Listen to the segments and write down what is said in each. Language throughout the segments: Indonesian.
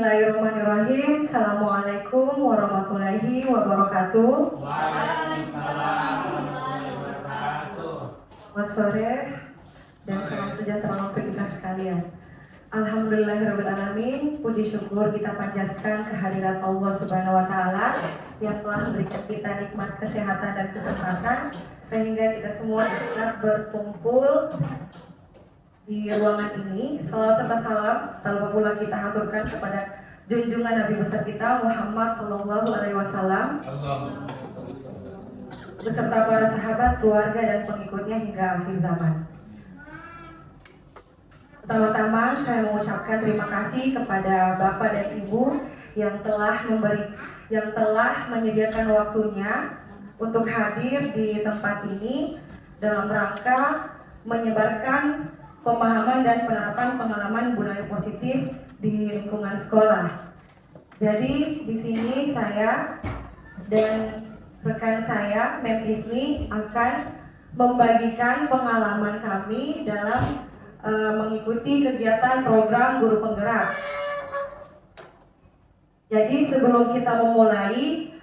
Bismillahirrahmanirrahim. Assalamualaikum warahmatullahi wabarakatuh. Waalaikumsalam warahmatullahi wabarakatuh. Selamat sore dan salam sejahtera untuk kita sekalian. Alhamdulillahirrahmanirrahim. Puji syukur kita panjatkan kehadirat Allah Subhanahu wa Ta'ala yang telah memberikan kita nikmat kesehatan dan kesempatan sehingga kita semua bisa berkumpul di ruangan ini. Salawat serta salam tak lupa pula kita haturkan kepada junjungan Nabi besar kita Muhammad Sallallahu Alaihi Wasallam beserta para sahabat, keluarga dan pengikutnya hingga akhir zaman. Pertama-tama saya mengucapkan terima kasih kepada Bapak dan Ibu yang telah menyediakan waktunya untuk hadir di tempat ini dalam rangka menyebarkan pemahaman dan penerapan pengalaman budaya positif di lingkungan sekolah. Jadi di sini saya dan rekan saya, Mem Isni, akan membagikan pengalaman kami dalam mengikuti kegiatan program guru penggerak. Jadi sebelum kita memulai,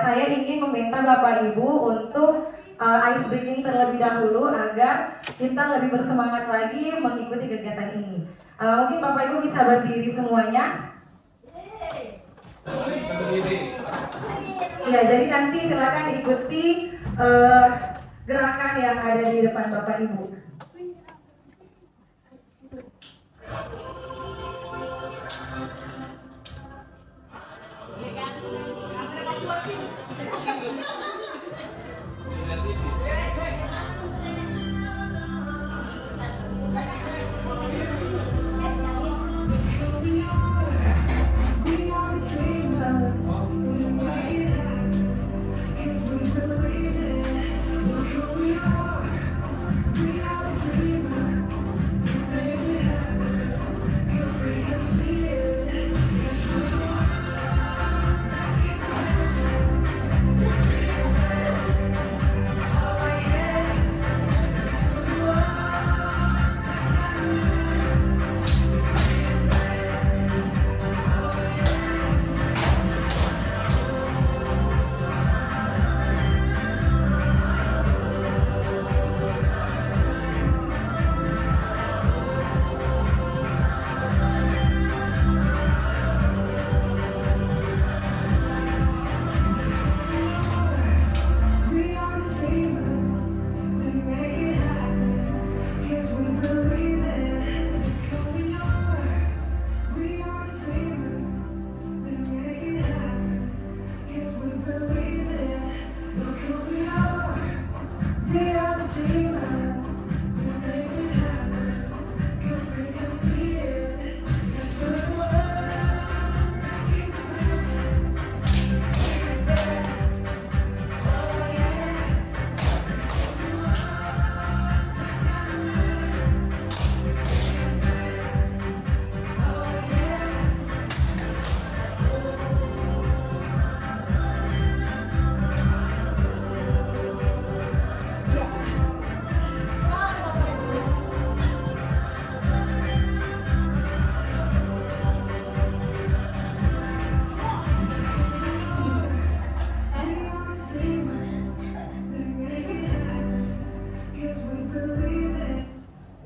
saya ingin meminta Bapak Ibu untuk ice breaking terlebih dahulu agar kita lebih bersemangat lagi mengikuti kegiatan ini. Mungkin Bapak Ibu bisa berdiri semuanya. Ya, jadi nanti silakan ikuti gerakan yang ada di depan Bapak Ibu.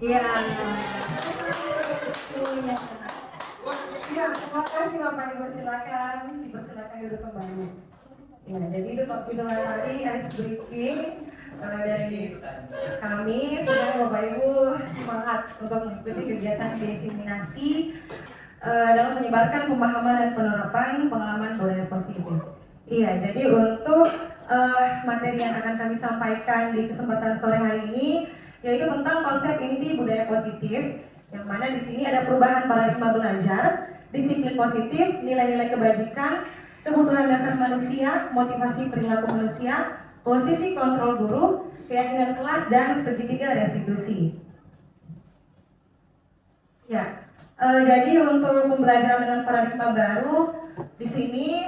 Iya. Ya, terima kasih Bapak Ibu, silakan dipersilakan duduk kembali. Ya, jadi itu tadi ice breaking dari kami. Semoga Bapak Ibu semangat untuk mengikuti kegiatan diseminasi dalam menyebarkan pemahaman dan penerapan pengalaman budaya positif. Iya, jadi untuk materi yang akan kami sampaikan di kesempatan sore hari ini yaitu tentang konsep inti budaya positif, yang mana di sini ada perubahan paradigma belajar, disiplin positif, nilai-nilai kebajikan, kebutuhan dasar manusia, motivasi perilaku manusia, posisi kontrol guru, keyakinan kelas, dan segitiga restitusi. Ya, jadi untuk pembelajaran dengan paradigma baru, di sini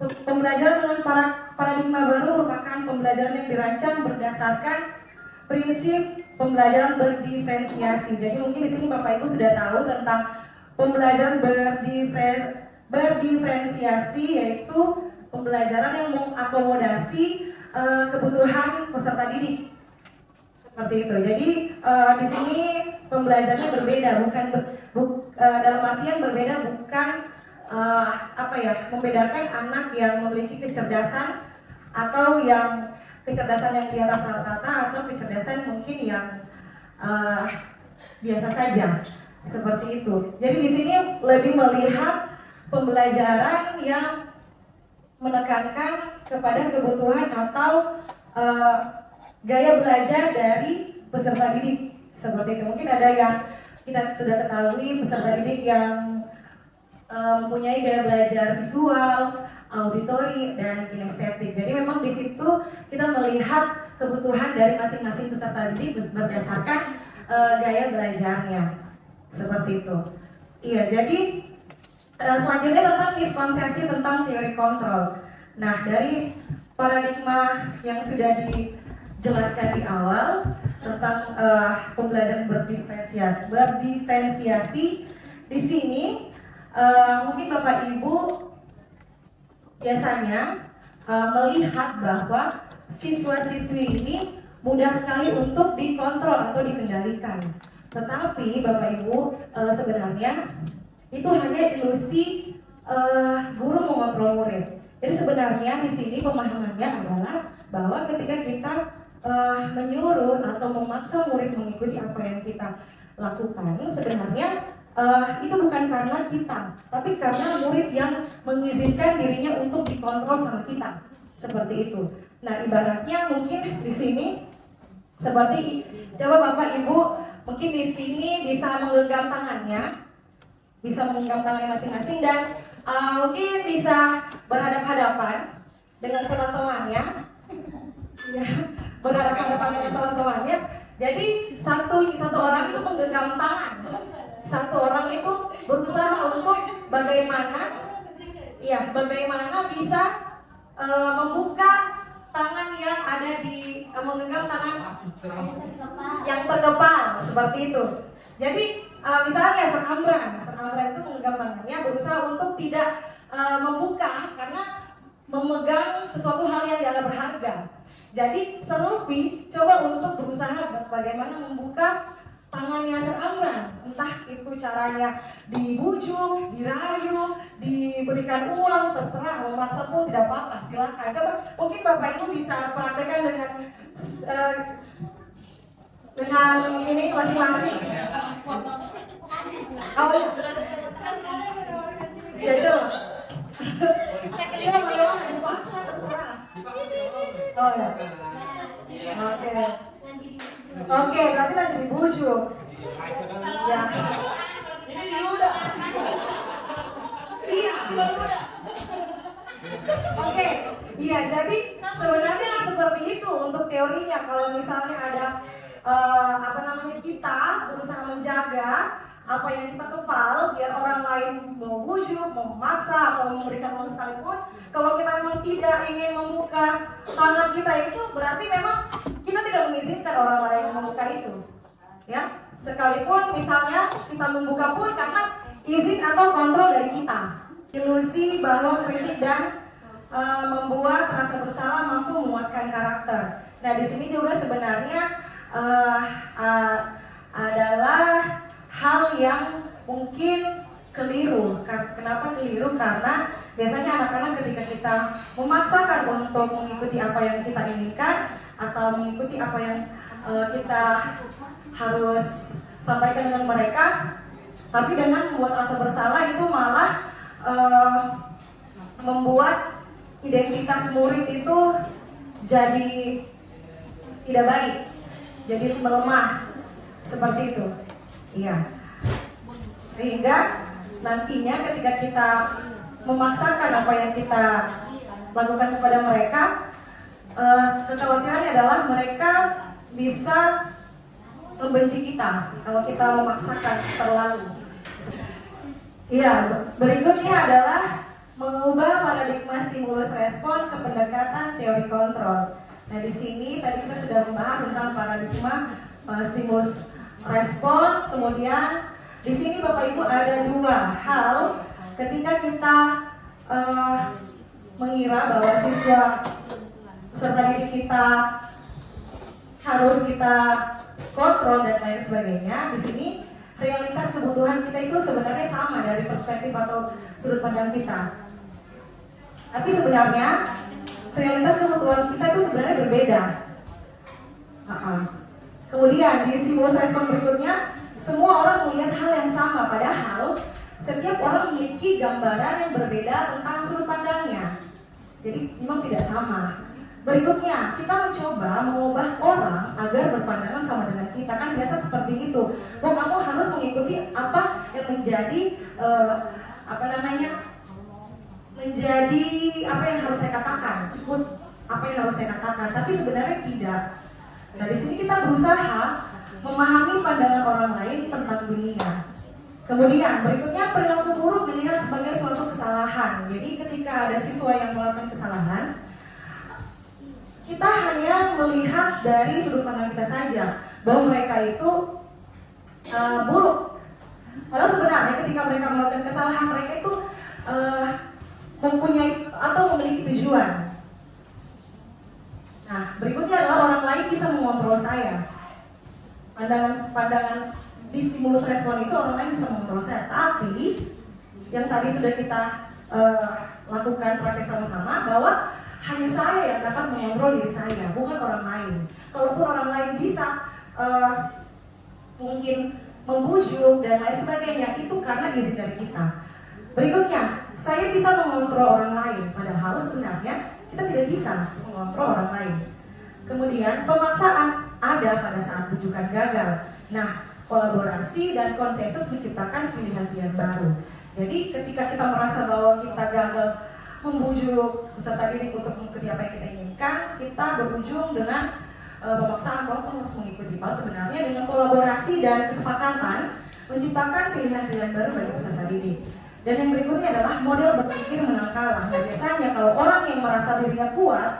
pembelajaran dengan paradigma baru merupakan pembelajaran yang dirancang berdasarkan prinsip pembelajaran berdiferensiasi. Jadi mungkin di sini Bapak Ibu sudah tahu tentang pembelajaran berdiferensiasi, yaitu pembelajaran yang mengakomodasi kebutuhan peserta didik. Seperti itu. Jadi di sini pembelajarannya berbeda, dalam artian berbeda bukan membedakan anak yang memiliki kecerdasan atau yang kecerdasan yang di atas rata-rata atau kecerdasan mungkin yang biasa saja, seperti itu. Jadi di sini lebih melihat pembelajaran yang menekankan kepada kebutuhan atau gaya belajar dari peserta didik, seperti itu. Mungkin ada yang kita sudah ketahui peserta didik yang mempunyai gaya belajar visual, auditori, dan kinestetik. Jadi memang di situ kita melihat kebutuhan dari masing-masing peserta didik berdasarkan gaya belajarnya, seperti itu. Iya, jadi selanjutnya tentang miskonsepsi tentang teori kontrol. Nah, dari paradigma yang sudah dijelaskan di awal tentang pembelajaran berdiferensiasi, di sini mungkin Bapak Ibu biasanya melihat bahwa siswa-siswi ini mudah sekali untuk dikontrol atau dikendalikan. Tetapi Bapak Ibu sebenarnya itu hanya ilusi guru mengontrol murid. Jadi sebenarnya di sini pemahamannya adalah bahwa ketika kita menyuruh atau memaksa murid mengikuti apa yang kita lakukan, sebenarnya itu bukan karena kita, tapi karena murid yang mengizinkan dirinya untuk dikontrol sama kita, seperti itu. Nah, ibaratnya mungkin di sini seperti, coba Bapak Ibu mungkin di sini bisa menggenggam tangannya, masing-masing dan mungkin bisa berhadap-hadapan dengan teman-temannya, ya, berhadapan-hadapan dengan teman-temannya. Jadi satu orang itu menggenggam tangan, satu orang itu berusaha untuk bagaimana bisa membuka tangan yang ada di menggenggam tangan yang terkepal, seperti itu. Jadi misalnya Serambran itu menggenggam tangannya berusaha untuk tidak membuka karena memegang sesuatu hal yang dianggap berharga. Jadi Serupi coba untuk berusaha bagaimana membuka tangannya Serambran, entah itu caranya dibujuk, dirayu, diberikan uang, terserah, mau maksa pun tidak apa-apa, silakan. Coba mungkin Bapak Ibu bisa praktekkan dengan ini masing-masing. Oh, ya coba. Oh ya. Oke, berarti nanti dibujuk. Ya. Ini dia udah. Iya, Oke, iya. Jadi sebenarnya seperti itu untuk teorinya. Kalau misalnya ada kita berusaha menjaga apa yang kita kepal biar orang lain mau bujuk, mau memaksa atau memberikan uang sekalipun, kalau kita memang tidak ingin membuka tangan kita itu berarti memang kita tidak mengizinkan orang lain membuka itu, ya. Sekalipun misalnya kita membuka pun karena izin atau kontrol dari kita. Ilusi bahwa kritik dan membuat rasa bersalah mampu menguatkan karakter. Nah, di sini juga sebenarnya adalah hal yang mungkin keliru. Kenapa keliru? Karena biasanya anak-anak ketika kita memaksakan untuk mengikuti apa yang kita inginkan atau mengikuti apa yang kita harus sampaikan dengan mereka, tapi dengan membuat rasa bersalah itu malah membuat identitas murid itu jadi tidak baik, jadi melemah, seperti itu. Iya. Sehingga nantinya ketika kita memaksakan apa yang kita lakukan kepada mereka, kekhawatirannya adalah mereka bisa membenci kita kalau kita memaksakan terlalu. Iya, berikutnya adalah mengubah paradigma stimulus respon ke pendekatan teori kontrol. Nah, di sini tadi kita sudah membahas tentang paradigma stimulus respon, kemudian Di sini Bapak Ibu ada dua hal ketika kita mengira bahwa siswa peserta didik kita harus kita kontrol dan lain sebagainya. Di sini realitas kebutuhan kita itu sebenarnya sama dari perspektif atau sudut pandang kita. Tapi sebenarnya realitas kebutuhan kita itu sebenarnya berbeda. Kemudian di stimulus respon berikutnya, semua orang melihat hal yang sama, padahal setiap orang memiliki gambaran yang berbeda tentang sudut pandangnya. Jadi memang tidak sama. Berikutnya, kita mencoba mengubah orang agar berpandangan sama dengan kita. Kan biasa seperti itu. Oh, kamu harus mengikuti apa yang menjadi menjadi apa yang harus saya katakan, ikut apa yang harus saya katakan. Tapi sebenarnya tidak. Nah, di sini kita berusaha memahami pandangan orang lain tentang dunia. Kemudian berikutnya, perilaku buruk dilihat sebagai suatu kesalahan. Jadi ketika ada siswa yang melakukan kesalahan, kita hanya melihat dari sudut pandang kita saja bahwa mereka itu buruk. Padahal sebenarnya ketika mereka melakukan kesalahan, mereka itu mempunyai atau memiliki tujuan. Nah, berikutnya adalah orang lain bisa mengontrol saya. Pandangan di stimulus respon itu orang lain bisa mengontrol saya. Tapi yang tadi sudah kita lakukan praktek sama-sama, bahwa hanya saya yang dapat mengontrol diri saya, bukan orang lain. Kalaupun orang lain bisa mungkin membujuk dan lain sebagainya, itu karena izin dari kita. Berikutnya, saya bisa mengontrol orang lain, padahal sebenarnya kita tidak bisa mengontrol orang lain. Kemudian, pemaksaan ada pada saat bujukan gagal. Nah, kolaborasi dan konsensus menciptakan pilihan-pilihan baru. Jadi, ketika kita merasa bahwa kita gagal membujuk peserta didik untuk mengikuti apa yang kita inginkan, kita berujung dengan pemaksaan bahwa kamu harus mengikuti. Padahal sebenarnya dengan kolaborasi dan kesepakatan menciptakan pilihan-pilihan baru bagi peserta didik. Dan yang berikutnya adalah model berpikir menang kalah. Nah, biasanya kalau orang yang merasa dirinya kuat,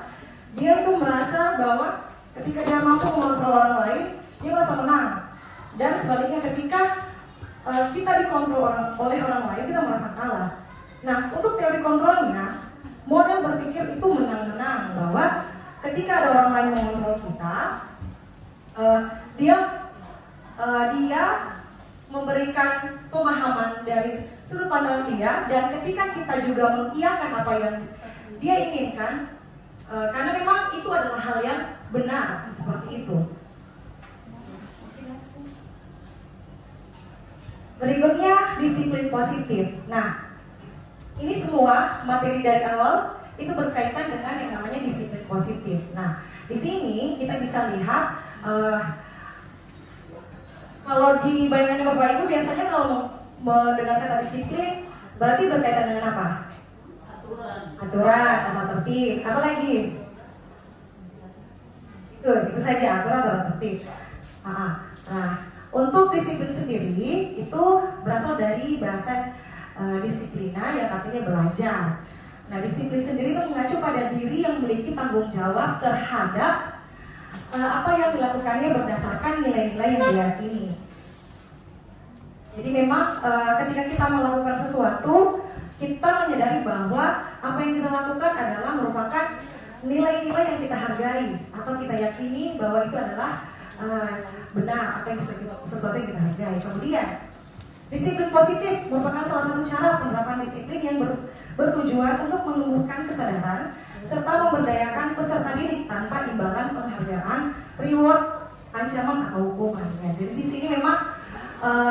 dia itu merasa bahwa ketika dia mampu mengontrol orang lain, dia merasa menang. Dan sebaliknya ketika kita dikontrol oleh orang lain, kita merasa kalah. Nah, untuk teori kontrolnya, model berpikir itu menang-menang, bahwa ketika ada orang lain mengontrol kita, dia memberikan pemahaman dari sudut pandang dia, dan ketika kita juga mengiyakan apa yang dia inginkan, karena memang itu adalah hal yang benar, seperti itu. Berikutnya, disiplin positif. Nah, ini semua materi dari awal itu berkaitan dengan yang namanya disiplin positif. Nah, di sini kita bisa lihat kalau di bayangan Bapak Ibu biasanya kalau mendengar kata disiplin berarti berkaitan dengan apa? Aturan, tata tertib. Apa lagi? Itu saja, aturan, tata tertib. Nah, untuk disiplin sendiri itu berasal dari bahasa disiplina yang artinya belajar. Nah, disiplin sendiri itu mengacu pada diri yang memiliki tanggung jawab terhadap apa yang dilakukannya berdasarkan nilai-nilai yang diyakini. Jadi memang ketika kita melakukan sesuatu, kita menyadari bahwa apa yang kita lakukan adalah merupakan nilai-nilai yang kita hargai atau kita yakini bahwa itu adalah benar atau sesuatu yang kita hargai. Kemudian disiplin positif merupakan salah satu cara penerapan disiplin yang bertujuan untuk menumbuhkan kesadaran serta memberdayakan peserta didik tanpa imbalan penghargaan, reward, ancaman atau hukuman. Jadi di sini memang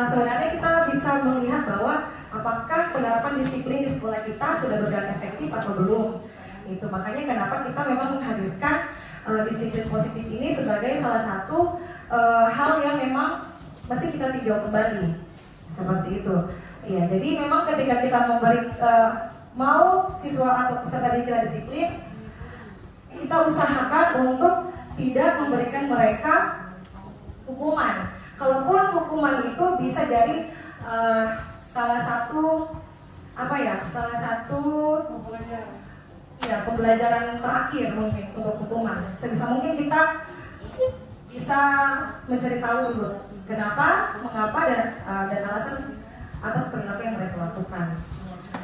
sebenarnya kita bisa melihat bahwa apakah penerapan disiplin di sekolah kita sudah berjalan efektif atau belum. Itu makanya kenapa kita memang menghadirkan disiplin positif ini sebagai salah satu hal yang memang mesti kita tinjau kembali. Seperti itu. Iya, jadi memang ketika kita mau siswa atau peserta didik kita disiplin, kita usahakan untuk tidak memberikan mereka hukuman. Kalaupun hukuman itu bisa jadi salah satu pembelajaran terakhir mungkin untuk hukuman. Sebisa mungkin kita bisa mencari tahu dulu kenapa, mengapa, dan alasan atas perilaku yang mereka lakukan.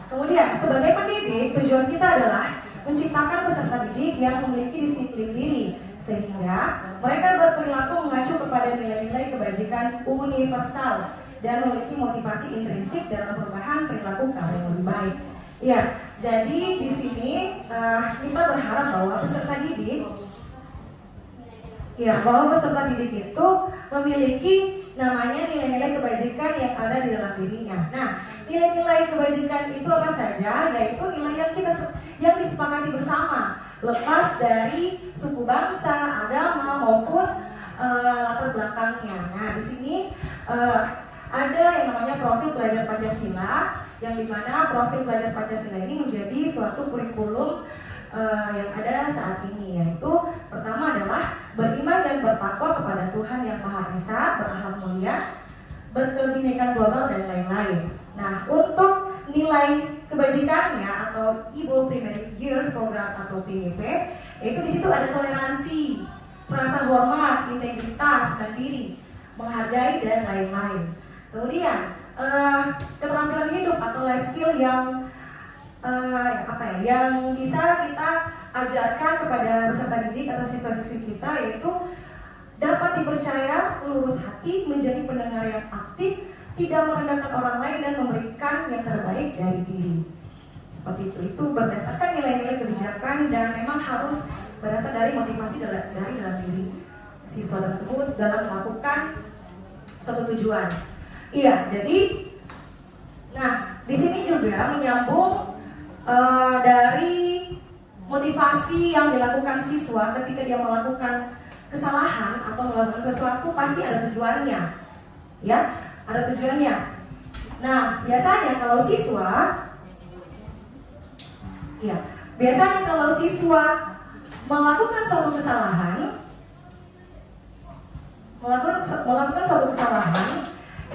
Kemudian, sebagai pendidik, tujuan kita adalah menciptakan peserta didik yang memiliki disiplin diri, sehingga mereka berperilaku mengacu kepada nilai-nilai kebajikan universal dan memiliki motivasi intrinsik dalam perubahan perilaku yang lebih baik. Ya, jadi di sini kita berharap bahwa peserta didik itu memiliki namanya nilai-nilai kebajikan yang ada di dalam dirinya. Nah, nilai-nilai kebajikan itu apa saja? Yaitu nilai yang disepakati bersama, lepas dari suku bangsa, agama maupun latar belakangnya. Nah, di sini ada yang namanya profil pelajar Pancasila, yang dimana profil pelajar Pancasila ini menjadi suatu kurikulum yang ada saat ini, yaitu pertama adalah beriman dan bertakwa kepada Tuhan yang Maha Esa, berakhlak mulia, berkebinekaan global, dan lain-lain. Nah, untuk nilai kebajikannya atau Ibu Primary Years Program atau PYP, itu di situ ada toleransi, rasa hormat, integritas, mandiri, menghargai, dan lain-lain. Kemudian keterampilan hidup atau life skill yang yang bisa kita ajarkan kepada peserta didik atau siswa-siswi kita, yaitu dapat dipercaya, lurus hati, menjadi pendengar yang aktif, tidak merendahkan orang lain, dan memberikan yang terbaik dari diri. Seperti itu berdasarkan nilai-nilai kebijakan dan memang harus berasal dari motivasi dari dalam diri siswa tersebut dalam melakukan suatu tujuan. Iya, jadi di sini juga menyambung dari motivasi yang dilakukan siswa ketika dia melakukan kesalahan atau melakukan sesuatu, pasti ada tujuannya, ya, ada tujuannya. Nah, biasanya kalau siswa melakukan suatu kesalahan,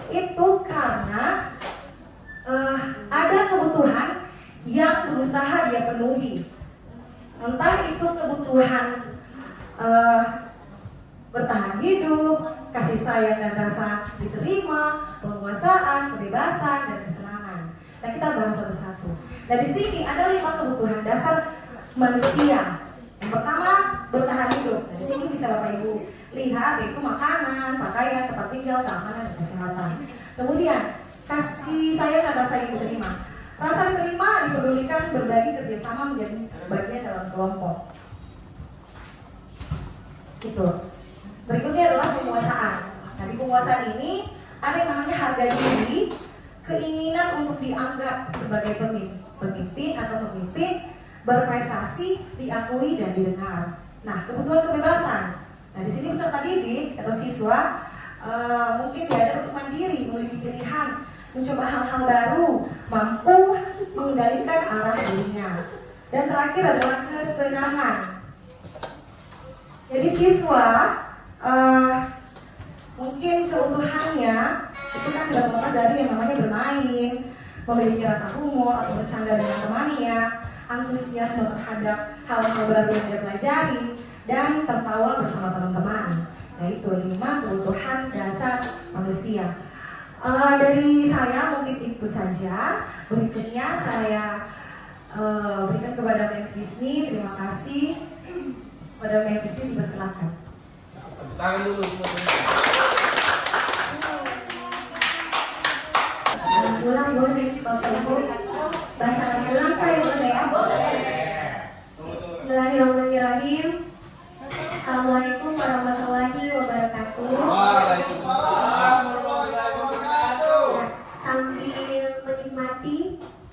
itu karena ada kebutuhan yang berusaha dia penuhi, entah itu kebutuhan bertahan hidup, kasih sayang dan rasa diterima, penguasaan, kebebasan, dan kesenangan. Nah, kita bahas satu-satu. Nah, di sini ada 5 kebutuhan dasar manusia. Yang pertama, bertahan hidup. Nah, di sini bisa Bapak Ibu lihat, yaitu makanan, pakaian, tempat tinggal, keamanan, dan kesehatan. Kemudian, kasih sayang dan rasa yang diterima. Rasa diterima dipedulikan, berbagi, kerjasama, menjadi bagian dalam kelompok. Itu. Berikutnya adalah penguasaan. Nah, di penguasaan ini ada yang namanya harga diri, keinginan untuk dianggap sebagai pemimpin atau pemimpin, berprestasi, diakui, dan didengar. Nah, kebutuhan kebebasan. Nah, di sini peserta didik atau siswa mungkin diajar untuk mandiri, memiliki pilihan, mencoba hal-hal baru, mampu mengendalikan arah dirinya. Dan terakhir adalah kesenangan. Jadi siswa mungkin kebutuhannya itu kan tidak lepas dari yang namanya bermain, memiliki rasa humor atau bercanda dengan temannya, antusiasme terhadap hal-hal baru yang dia pelajari, dan tertawa bersama teman-teman. Nah, itu 5 kebutuhan dasar manusia. Dari saya mungkin itu saja. Berikutnya saya berikan kepada Memfisni. Terima kasih. Pada Memfisni dipersilakan. Tangan dulu. Ulang boleh, Bapak Ibu. Bahasa ulang saya boleh ya? Bismillahirrahmanirrahim. Assalamualaikum warahmatullahi wabarakatuh. Waalaikumsalam warahmatullahi wabarakatuh. Sambil menikmati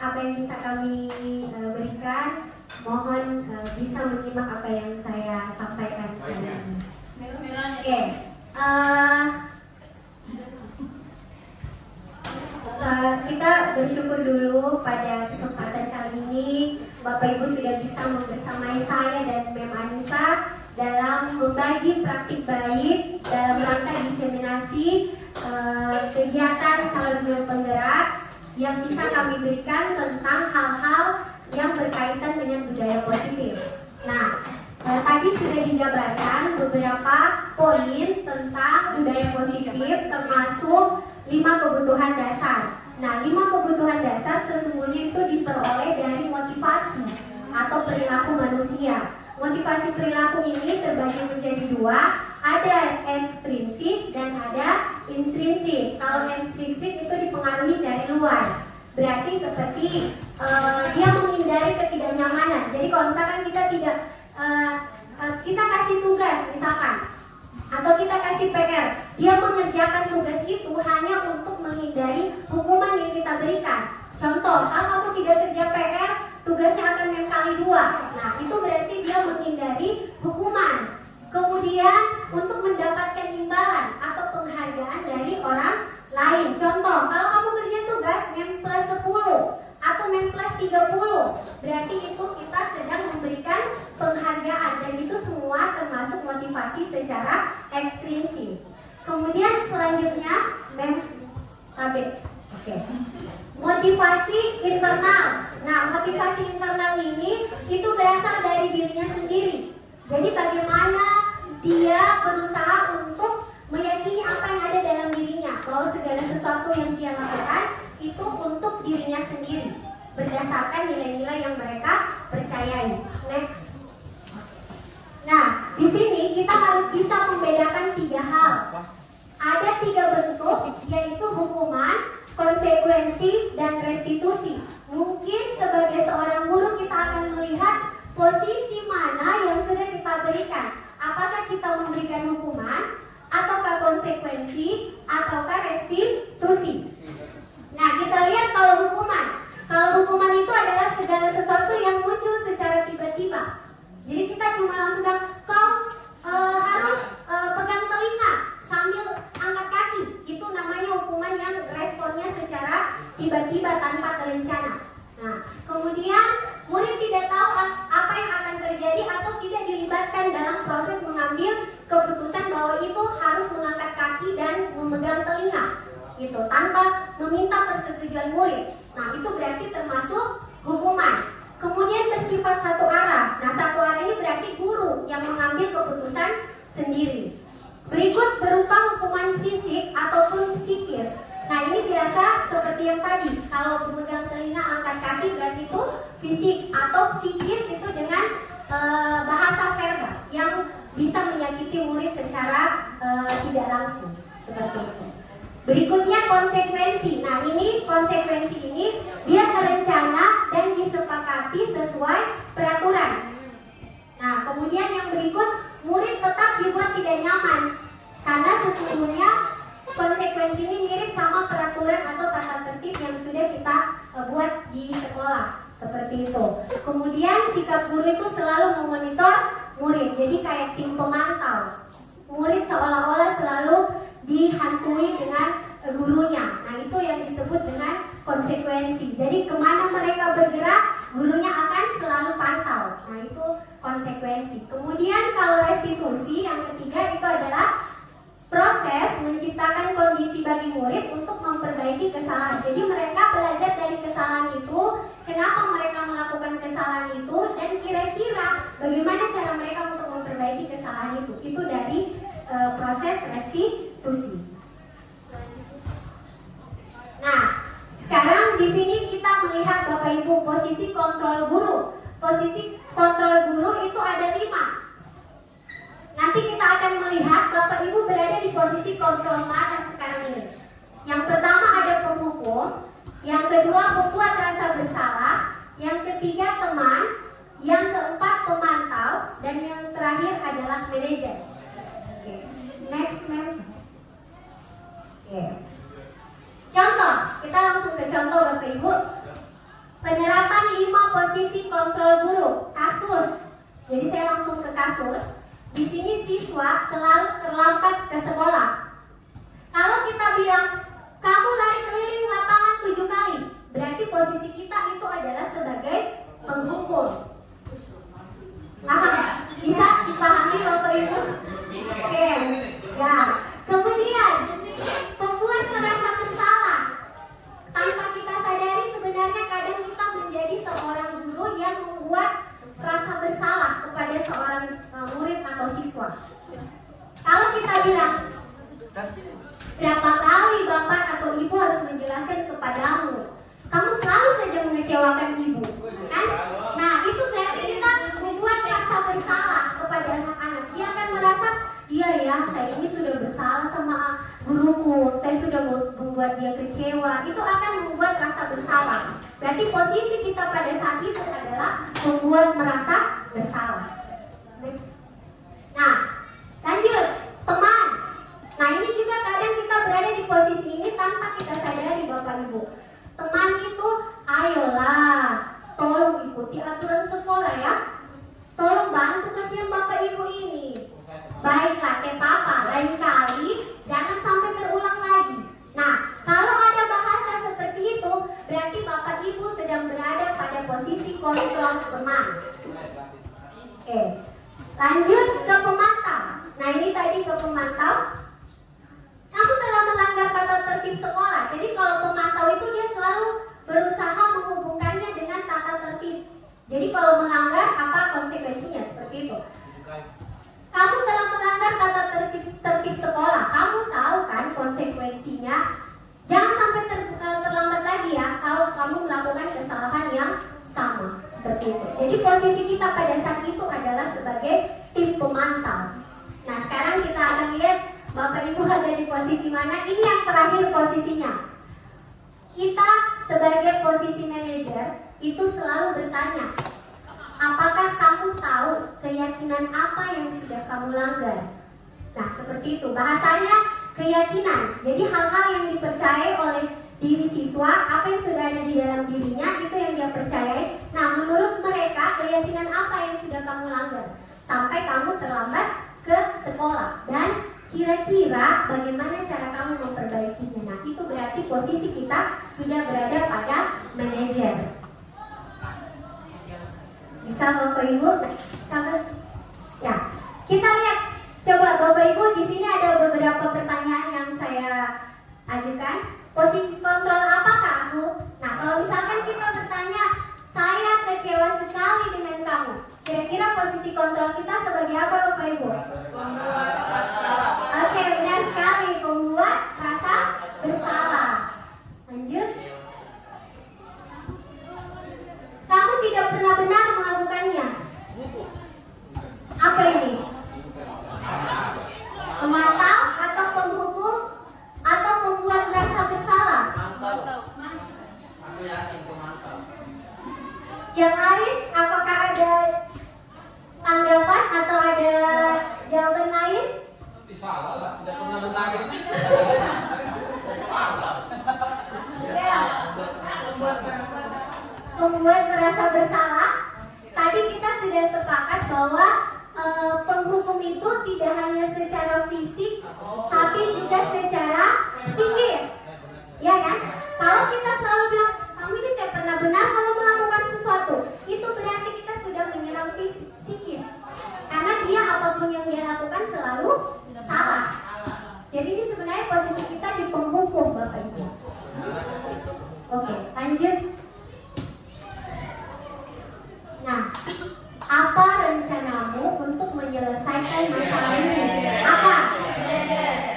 apa yang bisa kami berikan, mohon bisa menyimak apa yang saya sampaikan kali ini. Oke. Kita bersyukur dulu pada kesempatan kali ini Bapak Ibu sudah bisa membersamai saya dan Mem Anissa dalam membagi praktik baik dalam rangka diseminasi kegiatan calon guru penggerak yang bisa kami berikan tentang hal-hal yang berkaitan dengan budaya positif. Nah, tadi sudah dijabarkan beberapa beberapa poin tentang budaya positif, termasuk 5 kebutuhan dasar. Nah, 5 kebutuhan dasar sesungguhnya itu diperoleh dari motivasi atau perilaku manusia. Motivasi perilaku ini terbagi menjadi 2, ada ekstrinsik dan ada intrinsik. Kalau ekstrinsik itu dipengaruhi dari luar, berarti seperti dia menghindari ketidaknyamanan. Jadi kalau misalkan kita tidak kita kasih tugas misalkan, atau kita kasih PR, dia mengerjakan tugas itu hanya untuk menghindari hukuman yang kita berikan. Contoh, kalau kamu tidak kerja PR, tugasnya akan kali 2. Nah, itu berarti dia menghindari hukuman. Kemudian untuk mendapatkan imbalan atau penghargaan dari orang lain. Contoh, kalau kamu kerja tugas plus 10 atau plus 30, berarti itu kita sedang memberikan penghargaan, dan itu semua termasuk motivasi secara ekstrinsik. Kemudian selanjutnya Oke. Motivasi internal. Nah, motivasi internal ini itu berasal dari dirinya sendiri. Jadi bagaimana dia berusaha untuk meyakini apa yang ada dalam dirinya, bahwa segala sesuatu yang dia lakukan itu untuk dirinya sendiri, berdasarkan nilai-nilai yang mereka percayai. Next. Nah, di sini kita harus bisa membedakan 3 hal. Ada 3 bentuk, yaitu hukuman, konsekuensi, dan restitusi. Mungkin sebagai seorang guru kita akan melihat posisi mana yang sudah kita berikan. Apakah kita memberikan hukuman, ataukah konsekuensi, ataukah restitusi. Nah, kita lihat kalau hukuman. Kalau hukuman itu adalah segala sesuatu yang muncul secara tiba-tiba. Jadi kita cuma langsung bilang, kau harus pegang telinga sambil angkat kaki. Itu namanya hukuman yang responnya secara tiba-tiba tanpa terencana. Nah, kemudian murid tidak tahu apa yang akan terjadi atau tidak dilibatkan dalam proses mengambil keputusan bahwa itu harus mengangkat kaki dan memegang telinga, gitu, tanpa meminta persetujuan murid. Nah, itu berarti termasuk hukuman. Kemudian bersifat satu arah. Nah, satu arah ini berarti guru yang mengambil keputusan sendiri. Berikut berupa hukuman fisik ataupun psikis. Nah, ini biasa seperti yang tadi. Kalau memegang telinga, angkat kaki, berarti itu fisik. Atau psikis itu dengan bahasa verbal yang bisa menyakiti murid secara tidak langsung, seperti itu. Berikutnya konsekuensi. Nah, ini konsekuensi ini dia terencana dan disepakati sesuai peraturan. Nah, kemudian yang berikut, murid tetap dibuat tidak nyaman karena sesungguhnya konsekuensi ini mirip sama peraturan atau tata tertib yang sudah kita buat di sekolah, seperti itu. Kemudian sikap guru itu selalu memonitor murid, jadi kayak tim pemantau. Murid seolah-olah selalu dihantui dengan gurunya. Nah, itu yang disebut dengan konsekuensi. Jadi kemana mereka bergerak, gurunya akan selalu pantau. Nah, itu konsekuensi. Kemudian kalau restitusi yang ketiga itu adalah proses menciptakan kondisi bagi murid untuk memperbaiki kesalahan. Jadi mereka belajar dari kesalahan itu, kenapa mereka melakukan kesalahan itu, dan kira-kira bagaimana cara mereka untuk memperbaiki kesalahan itu. Itu dari proses restitusi. Nah, sekarang di sini kita melihat Bapak Ibu posisi kontrol guru. Posisi kontrol guru itu ada 5. Nanti kita akan melihat Bapak Ibu berada di posisi kontrol mana sekarang ini. Yang pertama ada penghukum, yang kedua membuat rasa bersalah, yang ketiga teman, yang keempat pemantau, dan yang terakhir adalah manajer. Oke. Next, Oke. Contoh, kita langsung ke contoh Bapak Ibu. Penerapan 5 posisi kontrol guru. Kasus. Jadi saya langsung ke kasus. Di sini siswa selalu terlambat ke sekolah. Kalau kita bilang, kamu lari keliling lapangan 7 kali, berarti posisi kita itu adalah sebagai penghukum. Paham? Bisa dipahami Bapak Ibu? Oke. Ya. Kemudian, pembuat merasa bersalah. Tanpa kita sadari sebenarnya kadang kita menjadi seorang guru yang membuat rasa bersalah kepada seorang murid atau siswa. siswa. Kalau kita bilang, berapa kali bapak atau ibu harus menjelaskan kepadamu, kamu selalu saja mengecewakan ibu, kan? Nah, itu berarti kita membuat rasa bersalah kepada anak-anak. Dia akan merasa, iya ya, saya ini sudah bersalah sama guruku, saya sudah membuat dia kecewa. Itu akan membuat rasa bersalah. Berarti posisi kita pada saat itu adalah membuat merasa bersalah. Next. Nah, lanjut, teman. Nah, ini juga kadang kita berada di posisi ini tanpa kita sadari, Bapak Ibu. Teman itu, ayolah, tolong ikuti aturan sekolah ya. Tolong bantu kasihan Bapak Ibu ini. Baiklah, papa, lain kali jangan sampai terulang lagi. Nah, kalau ada bahasa seperti itu, berarti Bapak Ibu sedang berada pada posisi kontrol teman. Oke, lanjut ke pemantau. Nah, ini tadi ke pemantau. Kamu telah melanggar tata tertib sekolah. Jadi kalau pemantau itu dia selalu berusaha menghubungkannya dengan tata tertib. Jadi kalau melanggar, apa konsekuensinya? Seperti itu. Kamu telah melanggar tata tertib sekolah. Kamu tahu kan konsekuensinya? Jangan sampai terlambat lagi ya kalau kamu melakukan kesalahan yang sama. Seperti itu. Jadi posisi kita pada saat itu adalah sebagai tim pemantau. Nah, sekarang kita akan lihat Bapak Ibu ada di posisi mana. Ini yang terakhir posisinya. Kita sebagai posisi manajer itu selalu bertanya, apakah kamu tahu keyakinan apa yang sudah kamu langgar? Nah, seperti itu. Bahasanya keyakinan. Jadi hal-hal yang dipercayai oleh diri siswa, apa yang sudah ada di dalam dirinya, itu yang dia percayai. Nah, menurut mereka, keyakinan apa yang sudah kamu langgar? Sampai kamu terlambat ke sekolah. Dan kira-kira bagaimana cara kamu memperbaikinya? Nah, itu berarti posisi kita sudah berada pada manajer. Bisa Bapak Ibu? Sampai ya. Kita lihat. Coba Bapak Ibu, di sini ada beberapa pertanyaan yang saya ajukan. Posisi kontrol apakah aku? Nah, kalau misalkan kita bertanya, saya kecewa sekali dengan kamu. Kira-kira posisi kontrol kita sebagai apa Bapak Ibu? Oke, benar sekali. Membuat rasa bersalah. Lanjut. Kamu tidak pernah benar melakukannya. Apa ini? Memantau atau penghukum atau membuat rasa bersalah? Yang lain, apakah ada tanggapan atau ada jawaban lain? Salah lah, tidak pernah menangis. Membuat merasa bersalah. Tadi kita sudah sepakat bahwa penghukum itu tidak hanya secara fisik, tapi juga secara psikis, ya kan? Kalau kita selalu bilang kamu ini tidak pernah benar kalau melakukan sesuatu, itu berarti kita sudah menyerang psikis, karena dia apapun yang dia lakukan selalu salah. Jadi ini sebenarnya posisi kita di penghukum, Bapak Ibu. Oke, lanjut. Nah, apa rencanamu untuk menyelesaikan masalah ini? Apa?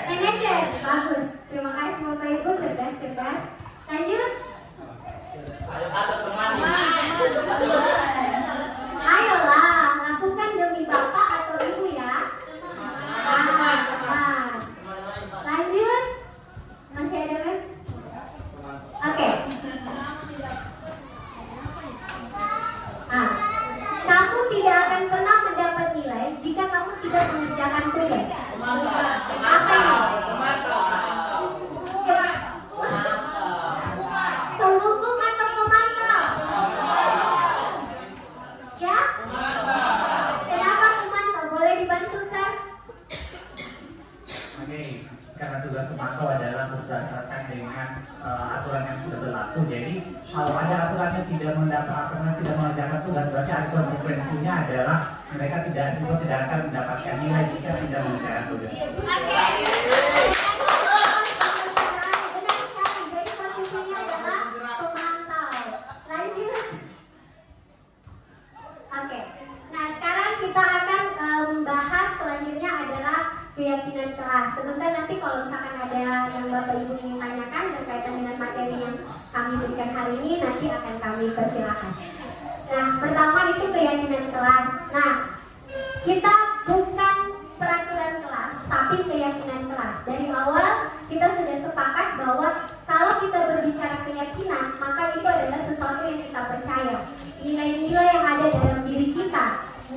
Manajer. Bagus. Terima kasih Bapak Ibu, cerdas. Lanjut. Ayolah, lakukan demi Bapak atau Ibu ya. Lanjut. Masih ada kan? Oke. Kamu tidak akan pernah mendapat nilai jika kamu tidak mengerjakan tugas. Apa ini? Penghukum atau pemantau? Ya? Kenapa pemantau? Boleh dibantu, Sir? Oke, karena tugas pemantau adalah berdasarkan dengan aturan yang sudah berlaku. Jadi kalau ada aturan yang tidak mengerjakan tugas, berarti ada konsekuensinya adalah mereka tidak akan mendapatkan nilai jika tidak mengerjakan tugas. Oke. Benar sekali. Jadi posisinya adalah pemantau. Lanjut. Oke. Nah, sekarang kita akan membahas selanjutnya keyakinan kelas. Sebentar nanti kalau misalkan ada yang Bapak Ibu ingin tanyakan berkaitan dengan materi yang kami berikan hari ini, nanti akan kami persilahkan. Nah, pertama itu keyakinan kelas. Nah, kita bukan peraturan kelas, tapi keyakinan kelas. Dari awal kita sudah sepakat bahwa kalau kita berbicara keyakinan, maka itu adalah sesuatu yang kita percaya. Nilai-nilai yang ada dalam diri kita,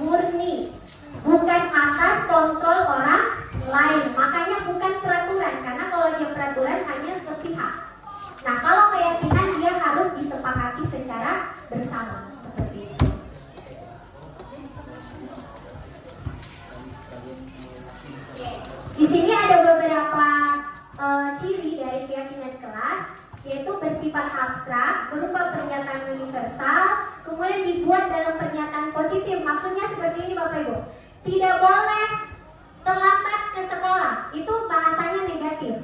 murni, bukan atas kontrol orang lain. Makanya bukan peraturan, karena kalau dia peraturan hanya sepihak. Nah, kalau keyakinan dia harus disepakati secara bersama. Seperti itu. Di sini ada beberapa ciri dari keyakinan kelas, yaitu bersifat abstrak, berupa pernyataan universal, kemudian dibuat dalam pernyataan positif. Maksudnya seperti ini Bapak Ibu, tidak boleh terlambat ke sekolah, itu bahasanya negatif.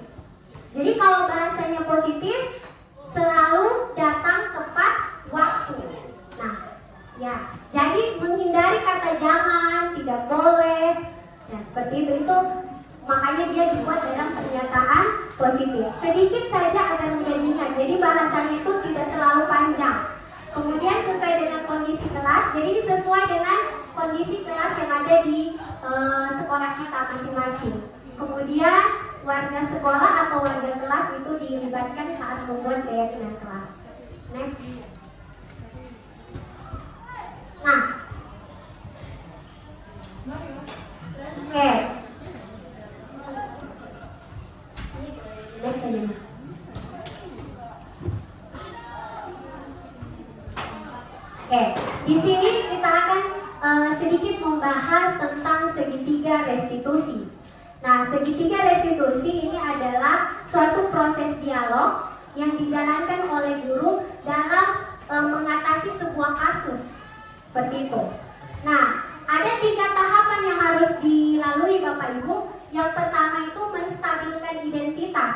Jadi kalau bahasanya positif, selalu datang tepat waktu. Nah, ya, jadi menghindari kata jangan, tidak boleh, ya seperti itu makanya dia dibuat dalam pernyataan positif. Sedikit saja agar menjadikan, jadi bahasanya itu tidak terlalu panjang. Kemudian sesuai dengan kondisi kelas, jadi sesuai dengan kondisi kelas yang ada di sekolah kita masing-masing. Kemudian warga sekolah atau warga kelas itu dilibatkan saat membuat keyakinan kelas. Next. Nah, oke. Next aja. Oke, di sini kita akan sedikit membahas tentang segitiga restitusi. Nah, segitiga restitusi ini adalah suatu proses dialog yang dijalankan oleh guru dalam mengatasi sebuah kasus. Seperti itu. Nah, ada 3 tahapan yang harus dilalui Bapak Ibu. Yang pertama itu menstabilkan identitas.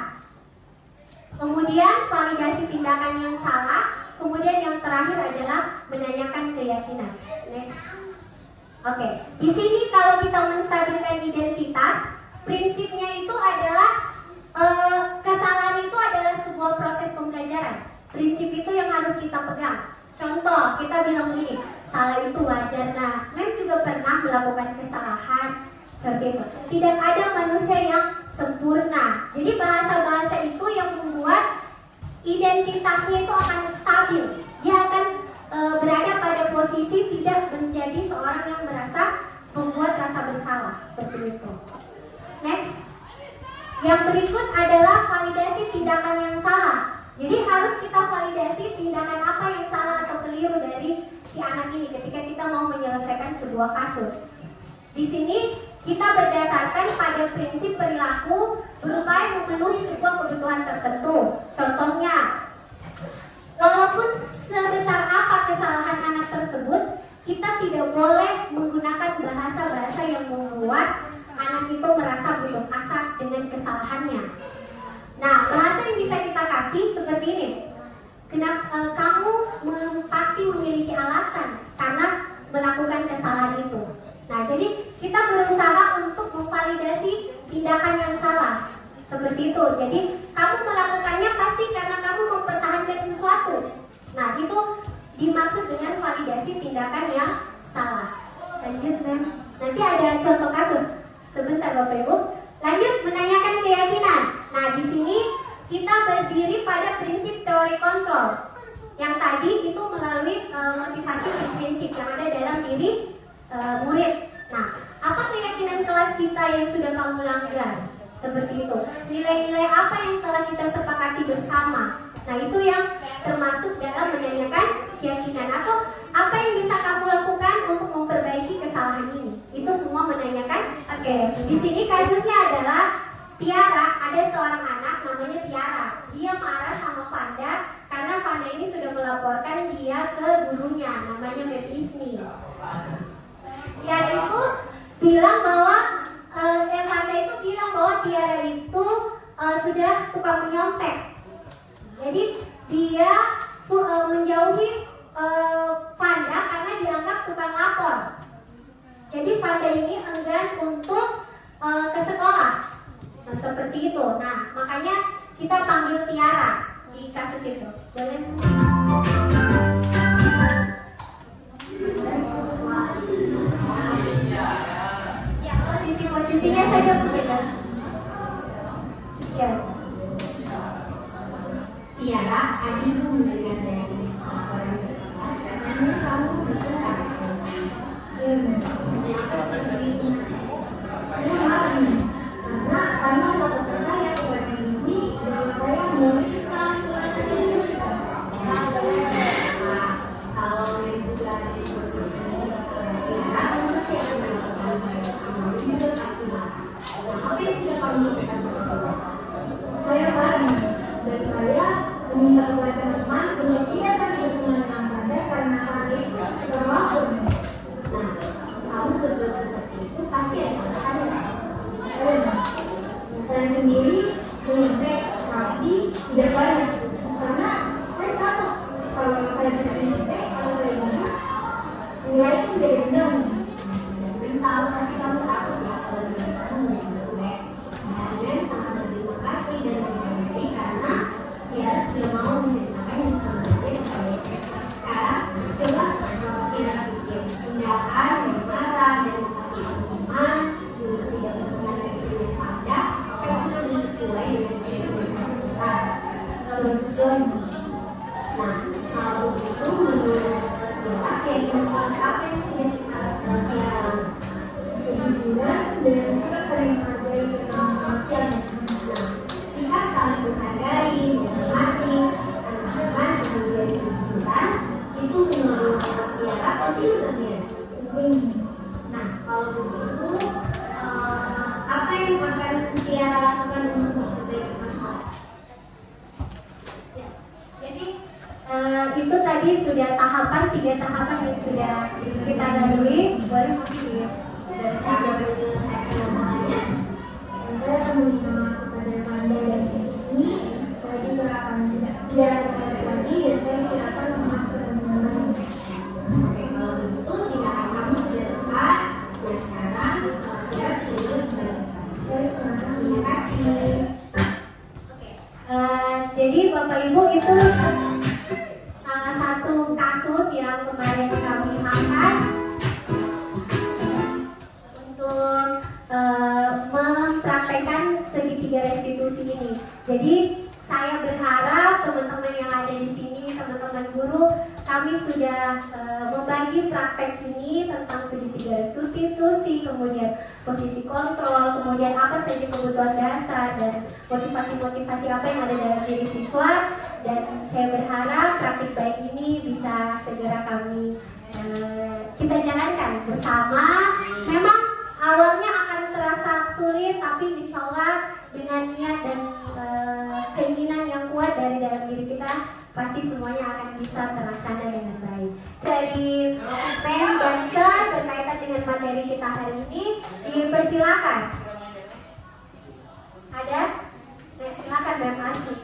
Kemudian validasi tindakan yang salah. Kemudian yang terakhir adalah menanyakan keyakinan. Next. Oke, di sini kalau kita menstabilkan identitas, prinsipnya itu adalah kesalahan itu adalah sebuah proses pembelajaran. Prinsip itu yang harus kita pegang. Contoh, kita bilang begini, salah itu wajar. Nah, Mem juga pernah melakukan kesalahan seperti itu. Tidak ada manusia yang sempurna. Jadi bahasa-bahasa itu yang membuat identitasnya itu akan stabil. Dia akan berada pada posisi tidak menjadi seorang yang merasa membuat rasa bersalah. Seperti itu. Next. Yang berikut adalah validasi tindakan yang salah. Jadi harus kita validasi tindakan apa yang salah atau keliru dari si anak ini ketika kita mau menyelesaikan sebuah kasus. Di sini kita berdasarkan pada prinsip perilaku berupaya memenuhi sebuah kebutuhan tertentu. Contohnya, walaupun sebesar apa kesalahan anak tersebut, kita tidak boleh menggunakan bahasa-bahasa yang membuat anak itu merasa putus asa dengan kesalahannya. Nah, bahasa yang bisa kita kasih seperti ini. Kenapa kamu pasti memiliki alasan karena melakukan kesalahan itu. Nah, jadi kita berusaha untuk memvalidasi tindakan yang salah. Seperti itu. Jadi, kamu melakukannya pasti karena kamu mempertahankan sesuatu. Nah, itu dimaksud dengan validasi tindakan yang salah. Lanjut, Mem. Nanti ada contoh kasus. Sebentar, Bapak Ibu. Lanjut, menanyakan keyakinan. Nah, di sini kita berdiri pada prinsip teori kontrol. Yang tadi itu melalui motivasi prinsip yang ada dalam diri murid. Nah, apa keyakinan kelas kita yang sudah kamu langgar? Seperti itu. Nilai-nilai apa yang telah kita sepakati bersama? Nah, itu yang termasuk dalam menanyakan keyakinan. Atau apa yang bisa kamu lakukan untuk memperbaiki kesalahan ini? Itu semua menanyakan. Oke, di sini kasusnya adalah Tiara. Ada seorang anak namanya Tiara. Dia marah sama Panda karena Panda ini sudah melaporkan dia ke gurunya, namanya Mem Isni. Tiara itu bilang bahwa Panda itu bilang bahwa Tiara itu sudah tukang menyontek. Jadi dia menjauhi Panda karena dianggap tukang lapor. Jadi Panda ini enggan untuk ke sekolah. seperti itu. Nah, makanya kita panggil Tiara di kasus itu. Boleh? Ya, posisinya saja berbeda. Ya. Tiara, Adi itu mendengar dari orang terlepas karena kamu bergerak. Karena waktu saya kepada ini dan saya menuliskan surat itu. Kalau yang juga di posisi Tiara, pasti akan melakukan juga pasti marah. Apa yang sudah kamu lakukan? Saya marah dan saya meminta kepada teman untuk tidak lagi berteman dengan saya karena saat itu terlalu. Nah, kamu berbuat seperti itu pasti ada alasannya. Saya sendiri menyontek tapi tidak banyak karena saya takut kalau saya tidak menyontek, kalau saya banyak nilai itu menjadi rendah. Tahu pasti kamu takut ya kalau kamu menyontek. Dan sangat berterima kasih dan berterima karena ya sudah mau menceritakan yang sama dia. Sekarang coba kita bikin tindakan yang marah dan kasih hukuman juga tidak berkenan dari yang ada tapi sudah sesuai dengan kehidupan kita. Sesuai. Nah, kalau itu menurut Tiara, kira-kira apa yang sudah kita lakukan Tiara? Kejujuran dan sikap saling menghargai serta kematian. Nah, sikap saling menghargai, menghormati, anak-anak kemudian kejujuran itu menurut Tiara penting terjadi. Nah, kalau begitu apa yang akan Tiara lakukan untuk memperbaiki masalah? Ya. Jadi itu tadi sudah tahapan 3 tahapan yang sudah kita lalui. Boleh mungkin ya Cara menyelesaikan masalahnya, saya akan meminta maaf kepada Panda dan ini. Saya juga akan tidak akan lagi dan saya tidak akan memasukkan teman-teman. Oke, kalau begitu tindakan kamu sudah tepat. Dan sekarang dia sudah berbalik. Terima kasih. Oke. Jadi Bapak Ibu itu salah satu kasus yang kemarin kami angkat untuk mempraktekkan segitiga restitusi ini. Jadi saya berharap teman-teman yang ada di sini, teman-teman guru, kami sudah membagi praktek ini tentang segitiga restitusi, kemudian posisi kontrol, kemudian apa saja kebutuhan dasar dan motivasi-motivasi apa yang ada dalam diri siswa. Dan saya berharap praktik baik ini bisa segera kami kita jalankan bersama. Memang awalnya akan terasa sulit, tapi insya Allah dengan niat dan keinginan yang kuat dari dalam diri kita, pasti semuanya akan bisa terlaksana dengan baik. Dari PEM dan SER berkaitan dengan materi kita hari ini, dipersilakan. Ada? Nah, silakan BEM Asli.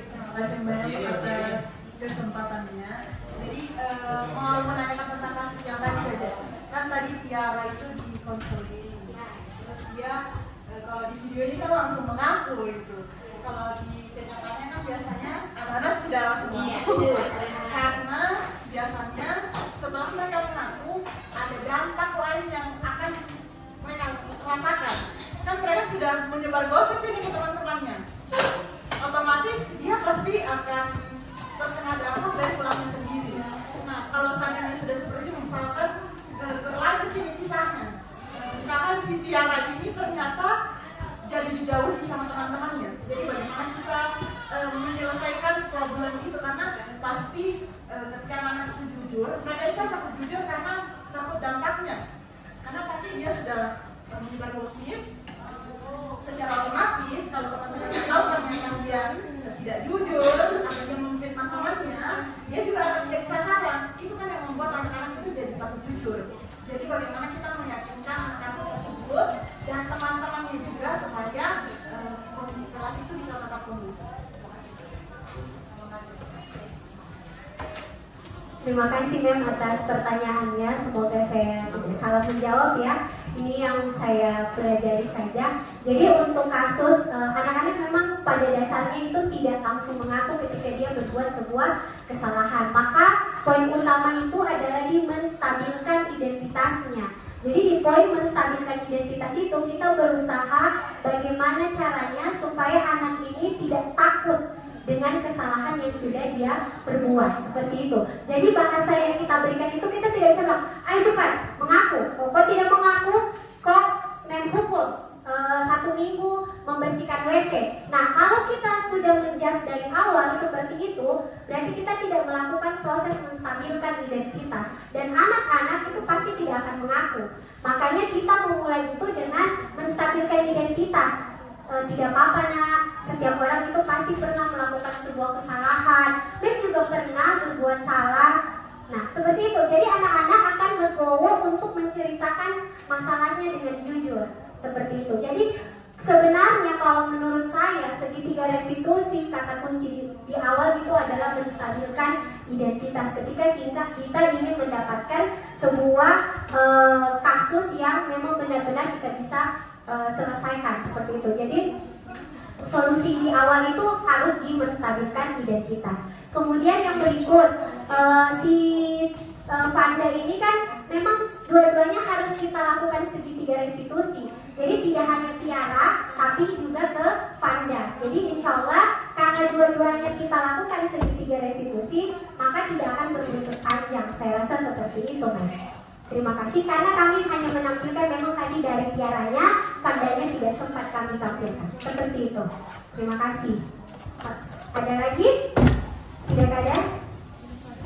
Terima kasih banyak atas kesempatannya. Jadi mau menanyakan tentang kasus yang tadi saja. Kan tadi Tiara itu dikonseling, terus dia kalau di video ini kan langsung mengaku itu. Kalau di kenyataannya kan biasanya anak-anak tidak langsung mengaku, karena biasanya setelah mereka mengaku ada dampak lain yang akan mereka rasakan. Kan mereka sudah menyebar gosip ini ke teman-temannya. Otomatis dia pasti akan terkena dampak dari pelaku sendiri. Nah, kalau seandainya sudah seperti itu, misalkan berlanjut ini kisahnya, misalkan si Tiara ini ternyata jadi dijauhi sama teman-temannya. Jadi bagaimana kita menyelesaikan problem itu, karena pasti ketika anak itu jujur, mereka itu takut jujur karena takut dampaknya. Karena pasti dia sudah menyebar gosip. Secara otomatis kalau teman-teman tahu ternyata dia tidak jujur atau dia memfitnah temannya, dia juga akan menjadi sasaran. Itu kan yang membuat anak-anak itu jadi takut jujur. Jadi bagaimana kita meyakinkan anak-anak tersebut dan teman-temannya juga supaya kondisi kelas itu bisa tetap kondusif. Terima kasih. Terima kasih Mem atas pertanyaannya. Semoga saya tidak salah menjawab ya. Ini yang saya pelajari saja. Jadi untuk kasus anak-anak memang pada dasarnya itu tidak langsung mengaku ketika dia berbuat sebuah kesalahan. Maka poin utama itu adalah di menstabilkan identitasnya. Jadi di poin menstabilkan identitas itu kita berusaha bagaimana caranya supaya anak ini tidak takut dengan kesalahan yang sudah dia perbuat, seperti itu. Jadi bahasa yang kita berikan itu kita tidak bisa bilang, ayo cepat mengaku. Kok tidak mengaku, kok Mem hukum 1 minggu membersihkan WC. Nah kalau kita sudah menjas dari awal seperti itu, berarti kita tidak melakukan proses menstabilkan identitas. Dan anak-anak itu pasti tidak akan mengaku. Makanya kita memulai itu dengan menstabilkan identitas. Tidak apa-apa nak, setiap orang itu pasti pernah melakukan sebuah kesalahan. Mem juga pernah berbuat salah. Nah seperti itu, jadi anak-anak akan legowo untuk menceritakan masalahnya dengan jujur. Seperti itu, jadi sebenarnya kalau menurut saya segitiga restitusi, kata kunci di awal itu adalah menstabilkan identitas. Ketika kita ingin mendapatkan sebuah kasus yang memang benar-benar kita bisa selesaikan, seperti itu. Jadi solusi di awal itu harus menstabilkan identitas. Kemudian yang berikut, si Panda ini kan memang dua-duanya harus kita lakukan segitiga restitusi. Jadi tidak hanya Tiara, tapi juga ke Panda. Jadi insya Allah karena dua-duanya kita lakukan segitiga restitusi, maka tidak akan berbuntut panjang. Saya rasa seperti itu, Mas. Terima kasih karena kami hanya menampilkan memang tadi dari Tiaranya, Pandanya tidak sempat kami tampilkan. Seperti itu. Terima kasih. Ada lagi? Tidak ada?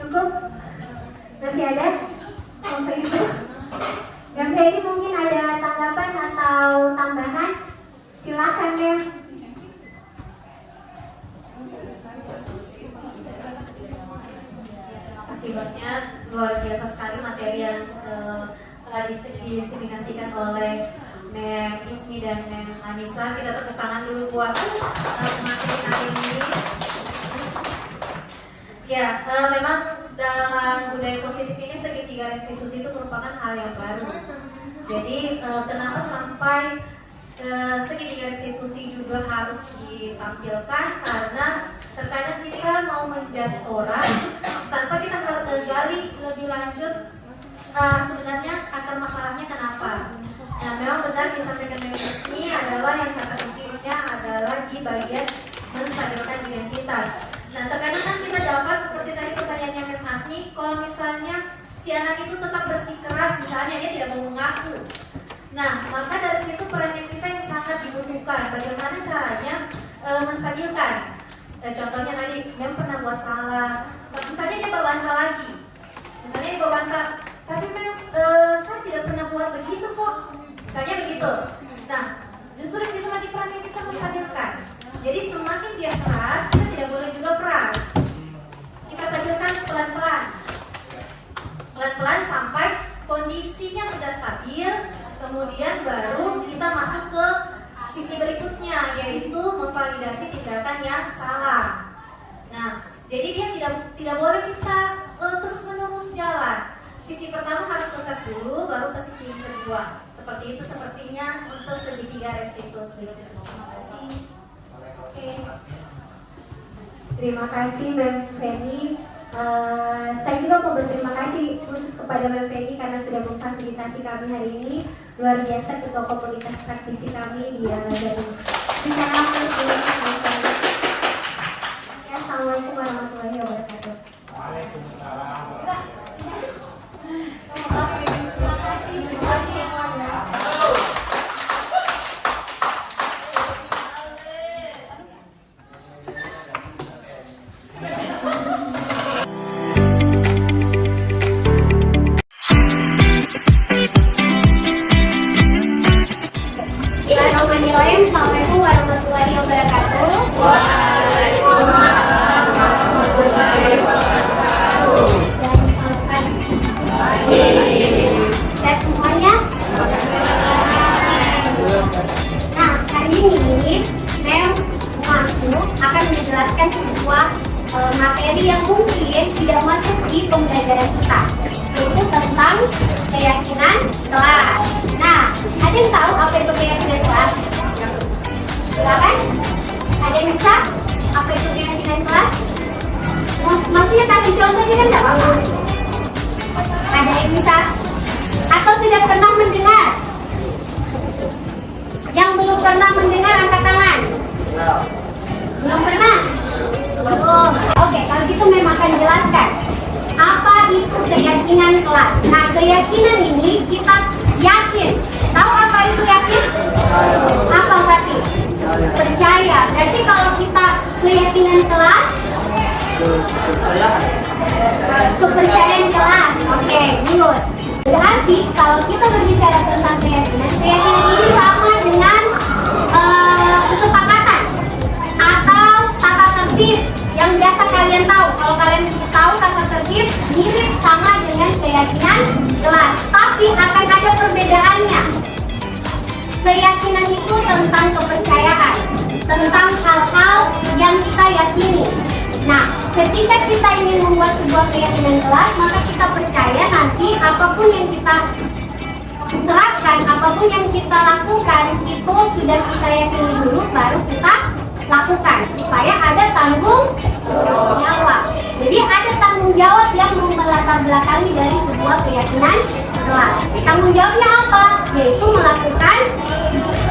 Cukup? Masih ada? Sampai itu? Yang tadi mungkin ada tanggapan atau tambahan? Silakan Mem. Banyak, luar biasa sekali materi yang telah diseminasikan oleh Mem Ismi dan Mem Anissa. Kita tepuk tangan dulu buat materi kali ini. Ya, memang dalam budaya positif ini segitiga restitusi itu merupakan hal yang baru. Jadi kenapa sampai segitiga restitusi juga harus ditampilkan, karena terkadang kita mau menjudge orang tanpa kita gali lebih lanjut sebenarnya akar masalahnya kenapa. Nah memang benar disampaikan ini adalah yang kata kuncinya adalah di bagian menstabilkan identitas. Nah terkadang kan kita dapat seperti tadi pertanyaannya Mem Asni, kalau misalnya si anak itu tetap bersikeras, misalnya dia tidak mau mengaku. Nah maka dari situ peran kita yang sangat dibutuhkan. Bagaimana caranya menstabilkan? Contohnya tadi, Mem pernah buat salah. Misalnya dia bawa bantal lagi. Misalnya dia bawa bantal, tapi Mem, saya tidak pernah buat begitu kok. Misalnya begitu. Nah, justru di situ lagi peran yang kita menstabilkan. Jadi semakin dia keras, kita tidak boleh juga keras. Kita stabilkan pelan-pelan. Pelan-pelan sampai kondisinya sudah stabil, kemudian baru kita masuk ke sisi berikutnya, yaitu memvalidasi tindakan yang salah. Nah, jadi dia tidak boleh kita terus-menerus jalan. Sisi pertama harus tuntas dulu, baru ke sisi kedua. Seperti itu sepertinya untuk segitiga restitusi. Terima kasih. Oke. Terima kasih Mem Feni. Saya juga mau berterima kasih khusus kepada Mem Feni karena sudah memfasilitasi kami hari ini. Luar biasa ketua komunitas praktisi kami di dari Assalamualaikum warahmatullahi wabarakatuh. Waalaikumsalam. Terima kasih semuanya. Assalamualaikum warahmatullahi wabarakatuh. Waalaikumsalam warahmatullahi wabarakatuh. materi yang mungkin tidak masuk di pembelajaran kita, yaitu tentang keyakinan kelas. Nah, ada yang tahu apa itu keyakinan kelas? Silakan. Ada yang bisa? Apa itu keyakinan kelas? Maksudnya kasih contoh juga enggak apa-apa. Ada yang bisa? Atau sudah pernah mendengar? Yang belum pernah mendengar angkat tangan. Belum pernah? Belum. Oke, kalau gitu memang akan jelaskan apa itu keyakinan kelas. Nah, keyakinan ini kita yakin. Tahu apa itu yakin? Apa berarti? Percaya. Berarti kalau kita keyakinan kelas, kepercayaan kelas. Oke, good. Berarti kalau kita berbicara tentang keyakinan ini sama dengan kesepakatan atau tata tertib yang biasa kalian tahu. Kalau kalian tahu tata tertib mirip sama dengan keyakinan kelas, tapi akan ada perbedaannya. Keyakinan itu tentang kepercayaan, tentang hal-hal yang kita yakini. Nah, ketika kita ingin membuat sebuah keyakinan kelas, maka kita percaya nanti apapun yang kita terapkan, apapun yang kita lakukan, itu sudah kita yakini dulu, baru kita lakukan, supaya ada tanggung jawab. Jadi ada tanggung jawab yang melatar belakangi dari sebuah keyakinan kelas. Tanggung jawabnya apa? Yaitu melakukan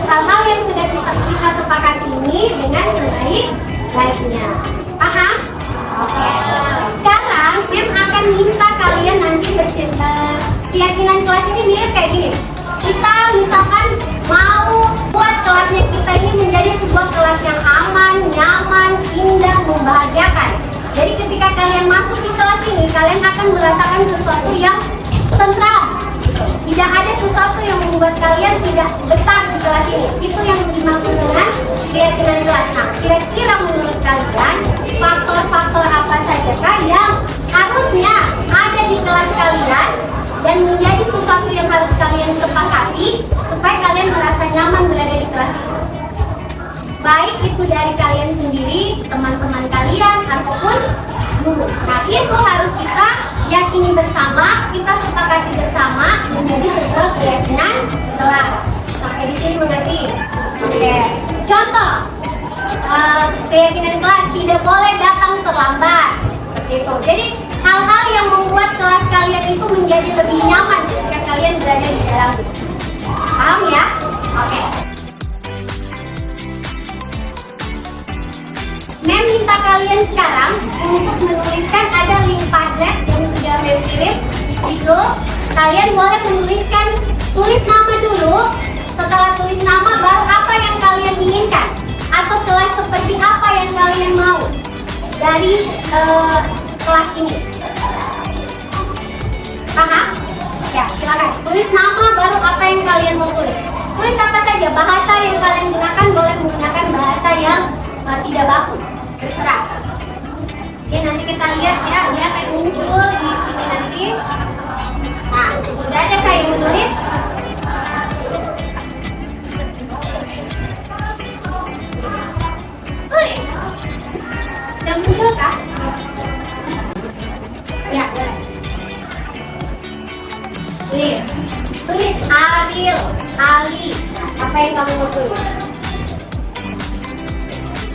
hal-hal yang sudah kita sepakati ini dengan sebaik-baiknya. Paham? Oke. Sekarang Mem akan minta kalian nanti bercerita. Keyakinan kelas ini mirip kayak gini. Kita misalkan mau buat kelasnya kita ini menjadi sebuah kelas yang aman, nyaman, indah, membahagiakan. Jadi ketika kalian masuk di kelas ini, kalian akan merasakan sesuatu yang tentram. Tidak ada sesuatu yang membuat kalian tidak betah di kelas ini. Itu yang dimaksud dengan keyakinan kelas. Nah, kira-kira menurut kalian faktor-faktor apa sajakah yang harusnya ada di kelas kalian dan menjadi sesuatu yang harus kalian sepakati supaya kalian merasa nyaman berada di kelas itu? Baik itu dari kalian sendiri, teman-teman kalian, ataupun guru. Nah, itu harus kita yakini bersama, kita sepakati bersama menjadi sebuah keyakinan kelas. Sampai di sini mengerti? Oke. Contoh, keyakinan kelas tidak boleh datang terlambat. Gitu. Jadi hal-hal yang membuat kelas kalian itu menjadi lebih nyaman ketika kalian berada di dalam. Paham ya? Oke. Mem minta kalian sekarang untuk menuliskan, ada link Padlet yang sudah Mem kirim di grup. Kalian boleh menuliskan, tulis nama dulu. Setelah tulis nama, baru apa yang kalian inginkan atau kelas seperti apa yang kalian mau dari kelas ini. Paham? Ya, silakan tulis nama, baru apa yang kalian mau tulis. Tulis apa saja, bahasa yang kalian gunakan boleh menggunakan bahasa yang tidak baku, terserah. Oke, nanti kita lihat ya, dia akan muncul di sini nanti. Nah, sudah ada yang menulis? Tulis. Sudah muncul kah? Ya, boleh. Tulis. Tulis Ariel, Ali. Apa yang kamu mau tulis?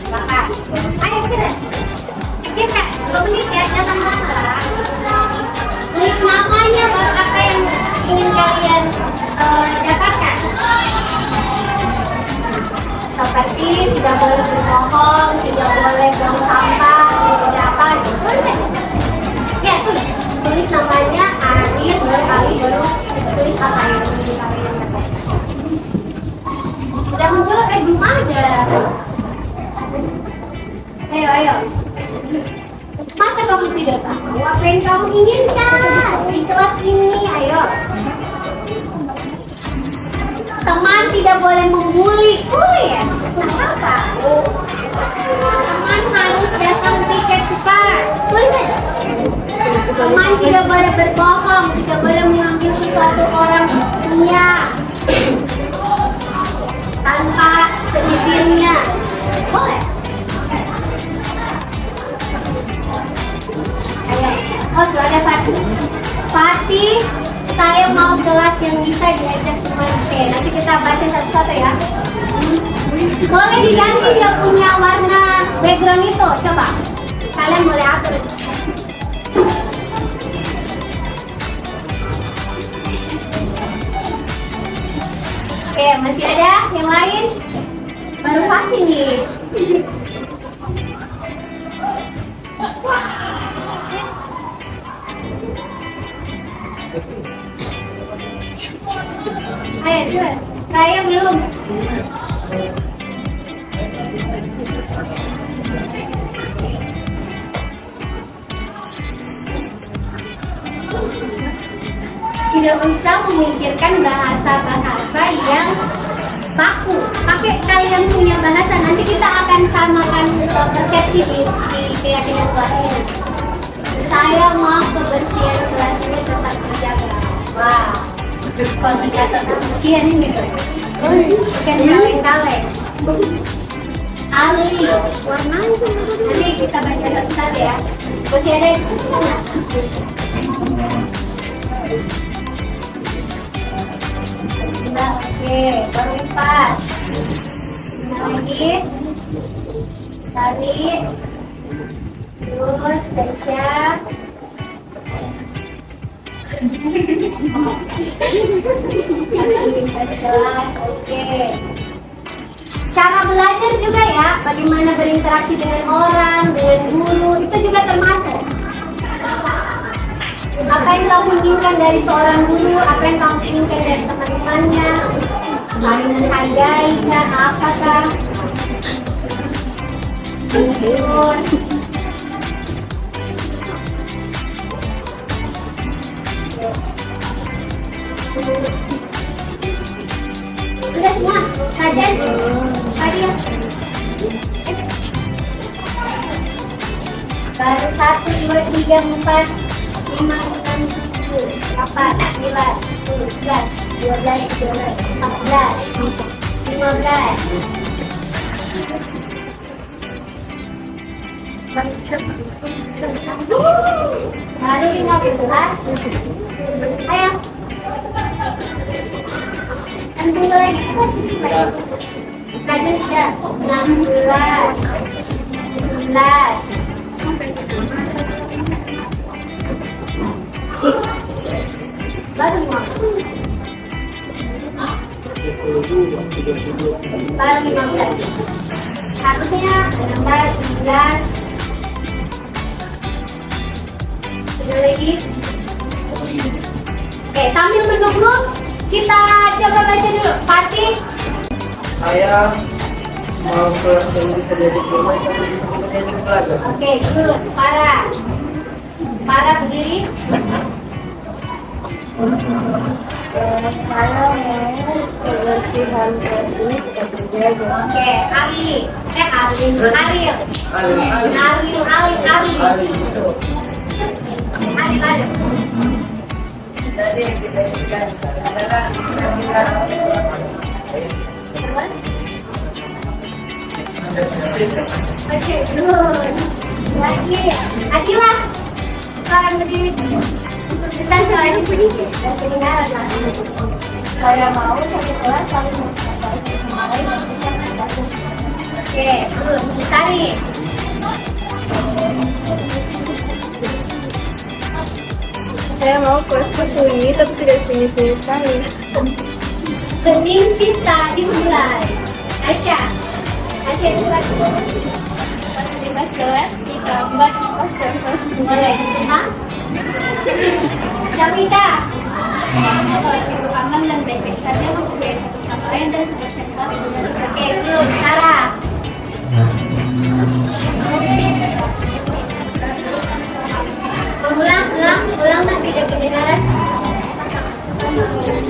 Silakan. Ayo kita. Kita 2 menit ya, jangan lama. Tulis namanya, baru apa yang ingin kalian dapatkan. Seperti tidak boleh berbohong, tidak boleh buang sampah, tidak apa, tulis aja. Ya, tulis. Tulis namanya Ariel, baru Ali, baru tulis apa yang ingin kalian dapatkan. Sudah muncul? Belum ada. Ayo. Masa kamu tidak tahu apa yang kamu inginkan di kelas ini? Ayo. Teman tidak boleh membuli. Oh yes. Kenapa? Teman harus datang tiket cepat. Tulis saja. Teman tidak boleh berbohong, tidak boleh mengambil sesuatu orang punya tanpa seizinnya. Boleh. Oh, sudah ada Fatih. Fatih, saya mau kelas yang bisa diajak teman. Oke, nanti kita baca satu-satu ya. Boleh diganti dia punya warna background itu, coba. Kalian boleh atur. Oke, masih ada yang lain? Baru Fatih nih. Ayo, coba. Saya belum. Tidak usah memikirkan bahasa-bahasa yang baku. Pakai kalian punya bahasa, nanti kita akan samakan persepsi di keyakinan kelas ini. Saya mau kebersihan kelas ini tetap terjaga. Wah, kalau tidak tetap kebersihan ini bukan kaleng-kaleng. Ali, warna itu nanti kita baca satu-satu ya. Masih ada itu? Oke, baru 4. Lagi tarik, terus spesial. Kelas, oke. Cara belajar juga ya, bagaimana berinteraksi dengan orang, dengan guru, itu juga termasuk. Apa yang kamu inginkan dari seorang guru, apa yang kamu inginkan dari teman-temannya, saling menghargai kah, apakah jujur. Sudah semua, kajian tadi ya. Baru 1, 2, 3, 4, 5, 6, 7, 8, 9, 10, 11, 12, 13, 14, 15. Baru 15. Ayo. Dan tunggu lagi sebentar. Kajian sudah 16, 17. Baru 15. Baru 15. Harusnya 16, 17. Sudah lagi. Oke, sambil menunggu kita coba baca dulu. Fatih. Saya mau kelas yang bisa diajak bermain tapi bisa diajak belajar. Oke, good. Para berdiri. Saya mau kebersihan kelas ini tidak terjaga. Oke, Ariel. Tadi yang kita inginkan adalah Terus? Oke, good. Lagi, Akila. Sekarang berdiri. Pesan suaranya sedikit dan kedengaran langsung. Saya mau satu kelas saling menghargai sama lain dan bisa membantu. Oke, good. Tarik. Saya mau kelasku sunyi tapi tidak sunyi-sunyi sekali. Bening cinta dimulai. Aisyah dimulai. Fasilitas kelas ditambah kipas dan Boleh disimpan. Syamita. satu aman dan baik-baik saja mempunyai satu sama lain dan bersama dengan Oke, good. Sarah. Ulang tak tidak kedengaran.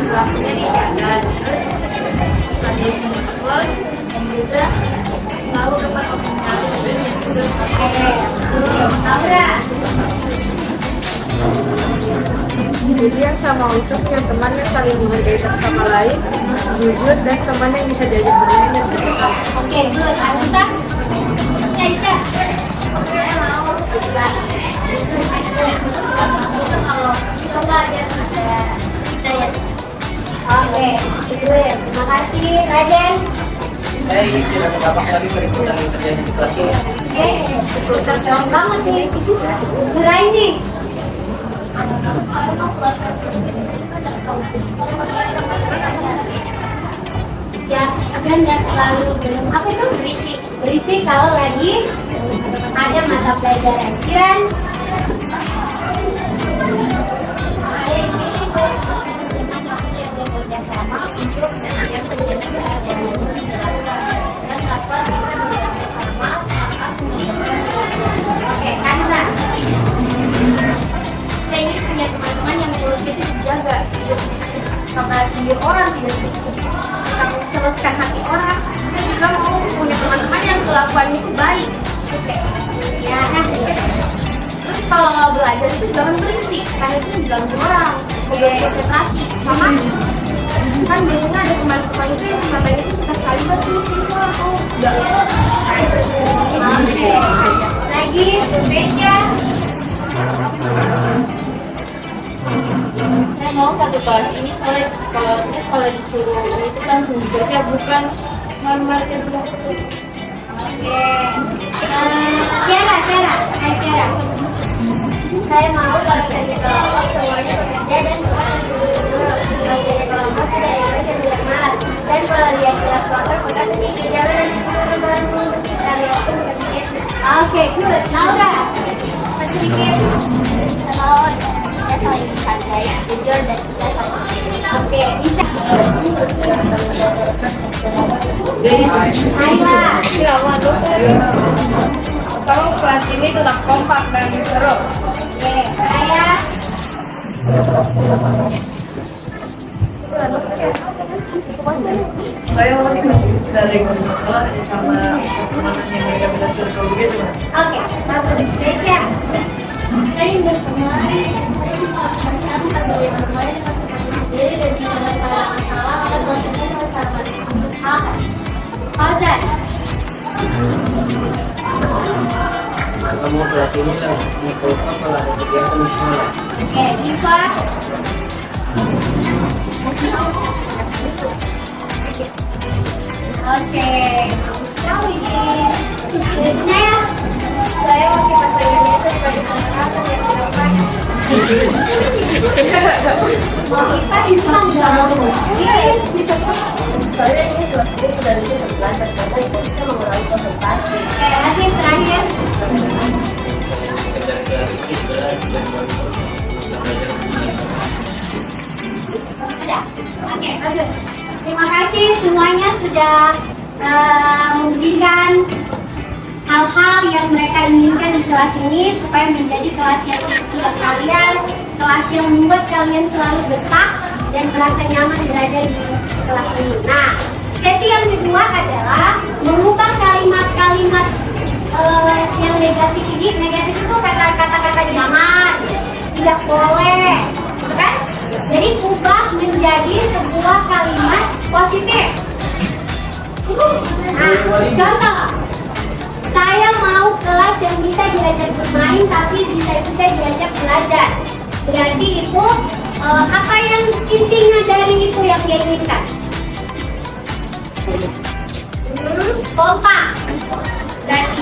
Waktunya dijaga, terus tadi muncul dan juga tahu tempat komunikasi yang sudah Aura. Jadi yang sama itu punya teman yang saling menghargai satu sama lain, jujur dan teman yang bisa diajak bermain dan kerjasama. Oke, good. Anissa. Ica. Saya mau. Good. Terima kasih, Raden. Saya ingin tidak terdampak lagi keributan yang terjadi di kelas ini. Oke, jelas banget nih. Nuraini. Ya, dan nggak terlalu apa itu berisik. Berisik kalau lagi ada mata pelajaran. Kiran. Oke, Kanza. Kita ini punya teman-teman yang mulutnya itu dijaga, sama sindir orang, tidak suka mencemaskan hati orang. Kita juga mau punya teman-teman yang kelakuannya itu baik. Oke. Ya, terus kalau mau belajar itu jangan berisik, karena itu mengganggu orang, mengganggu konsentrasi. Sama kan biasanya ada teman-teman itu yang matanya itu suka sekali bersih-bersih aku enggak Lagi, Indonesia. saya mau satu kelas ini soalnya kalau disuruh itu langsung bekerja, bukan marah-marah kayak begitu. Oke. Tiara. Saya mau kalau jadi kelompok semuanya bekerja dan kalau jadi kelompok tidak yang tidak marah. Dan kalau lihat kelas kelompok bukan sedikit, jangan nanti teman-teman kita lihat itu sedikit. Oke, good. Laura. Sedikit. Kalau kita saling menghargai, jujur dan bisa sama. Oke, bisa. Ayla. Nggak waduh. Kamu kelas ini tetap kompak dan seru. Oke, Raya. Saya mau dikasih dari sekolah karena teman-teman yang mereka bisa suruh begitu. Oke, bagus. Nesya. Saya yang berteman, saya sama kalian bermain sendiri dan tidak ada masalah, maka selesai sama. Oke. Fauzan. Kamu kelas ini saya mengikut kalau ada kegiatan di sekolah. Oke, Iswa. Oke, bagus sekali nih. Selanjutnya, Saya waktu pas lagi itu sebagai penerapan yang dilakukan. mau IPA itu kan bisa ngomong. Iya, dicoba. Saya ini kelas ini sudah bisa belajar karena itu bisa mengurangi konsentrasi. Oke, Nazim terakhir. Ada. Oke, bagus. Terima kasih semuanya sudah memberikan hal-hal yang mereka inginkan di kelas ini supaya menjadi kelas yang untuk kalian, kelas yang membuat kalian selalu betah dan merasa nyaman berada di kelas ini. Nah, sesi yang kedua adalah mengubah kalimat-kalimat yang negatif ini. Negatif itu kata-kata jangan, tidak boleh, kan? Jadi ubah menjadi sebuah kalimat positif. Nah, contoh, saya mau kelas yang bisa diajak bermain tapi bisa juga diajak belajar. Berarti itu apa yang intinya dari itu yang dia inginkan? Kompak. Berarti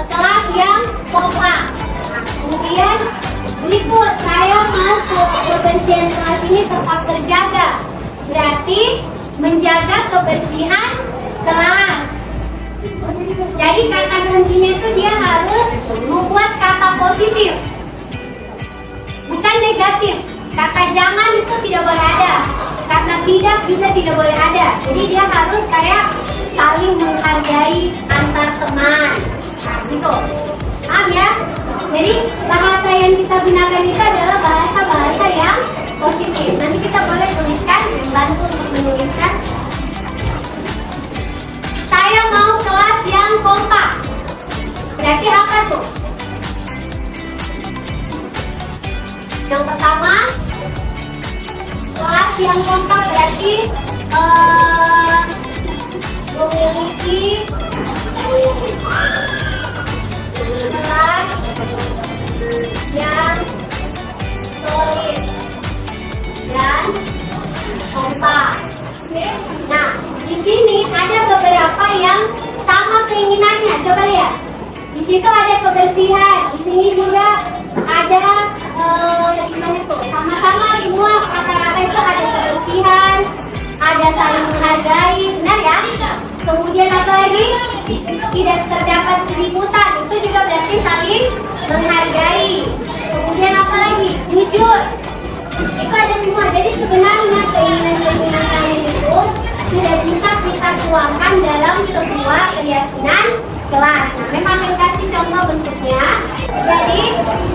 kelas yang kompak. Nah, kemudian berikut, saya mau kebersihan kelas ini tetap terjaga. Berarti menjaga kebersihan kelas. Jadi kata kuncinya itu dia harus membuat kata positif, bukan negatif. Kata jangan itu tidak boleh ada, kata tidak juga tidak boleh ada. Jadi dia harus kayak saling menghargai antar teman. Nah, gitu. Paham ya? Jadi bahasa yang kita gunakan itu adalah bahasa-bahasa yang positif. Nanti kita boleh tuliskan, bantu untuk menuliskan. Saya mau kelas yang kompak. Berarti apa tuh? Yang pertama, kelas yang kompak berarti memiliki kelas yang solid dan kompak. situ ada kebersihan, di sini juga ada gimana tuh? Sama-sama semua kata-kata itu ada kebersihan, ada saling menghargai, benar ya? Kemudian apa lagi? Tidak terdapat keributan, itu juga berarti saling menghargai. Kemudian apa lagi? Jujur. Itu ada semua. Jadi sebenarnya keinginan-keinginan kalian itu sudah bisa kita tuangkan dalam sebuah keyakinan kelas. Nah, memang akan kasih contoh bentuknya. Jadi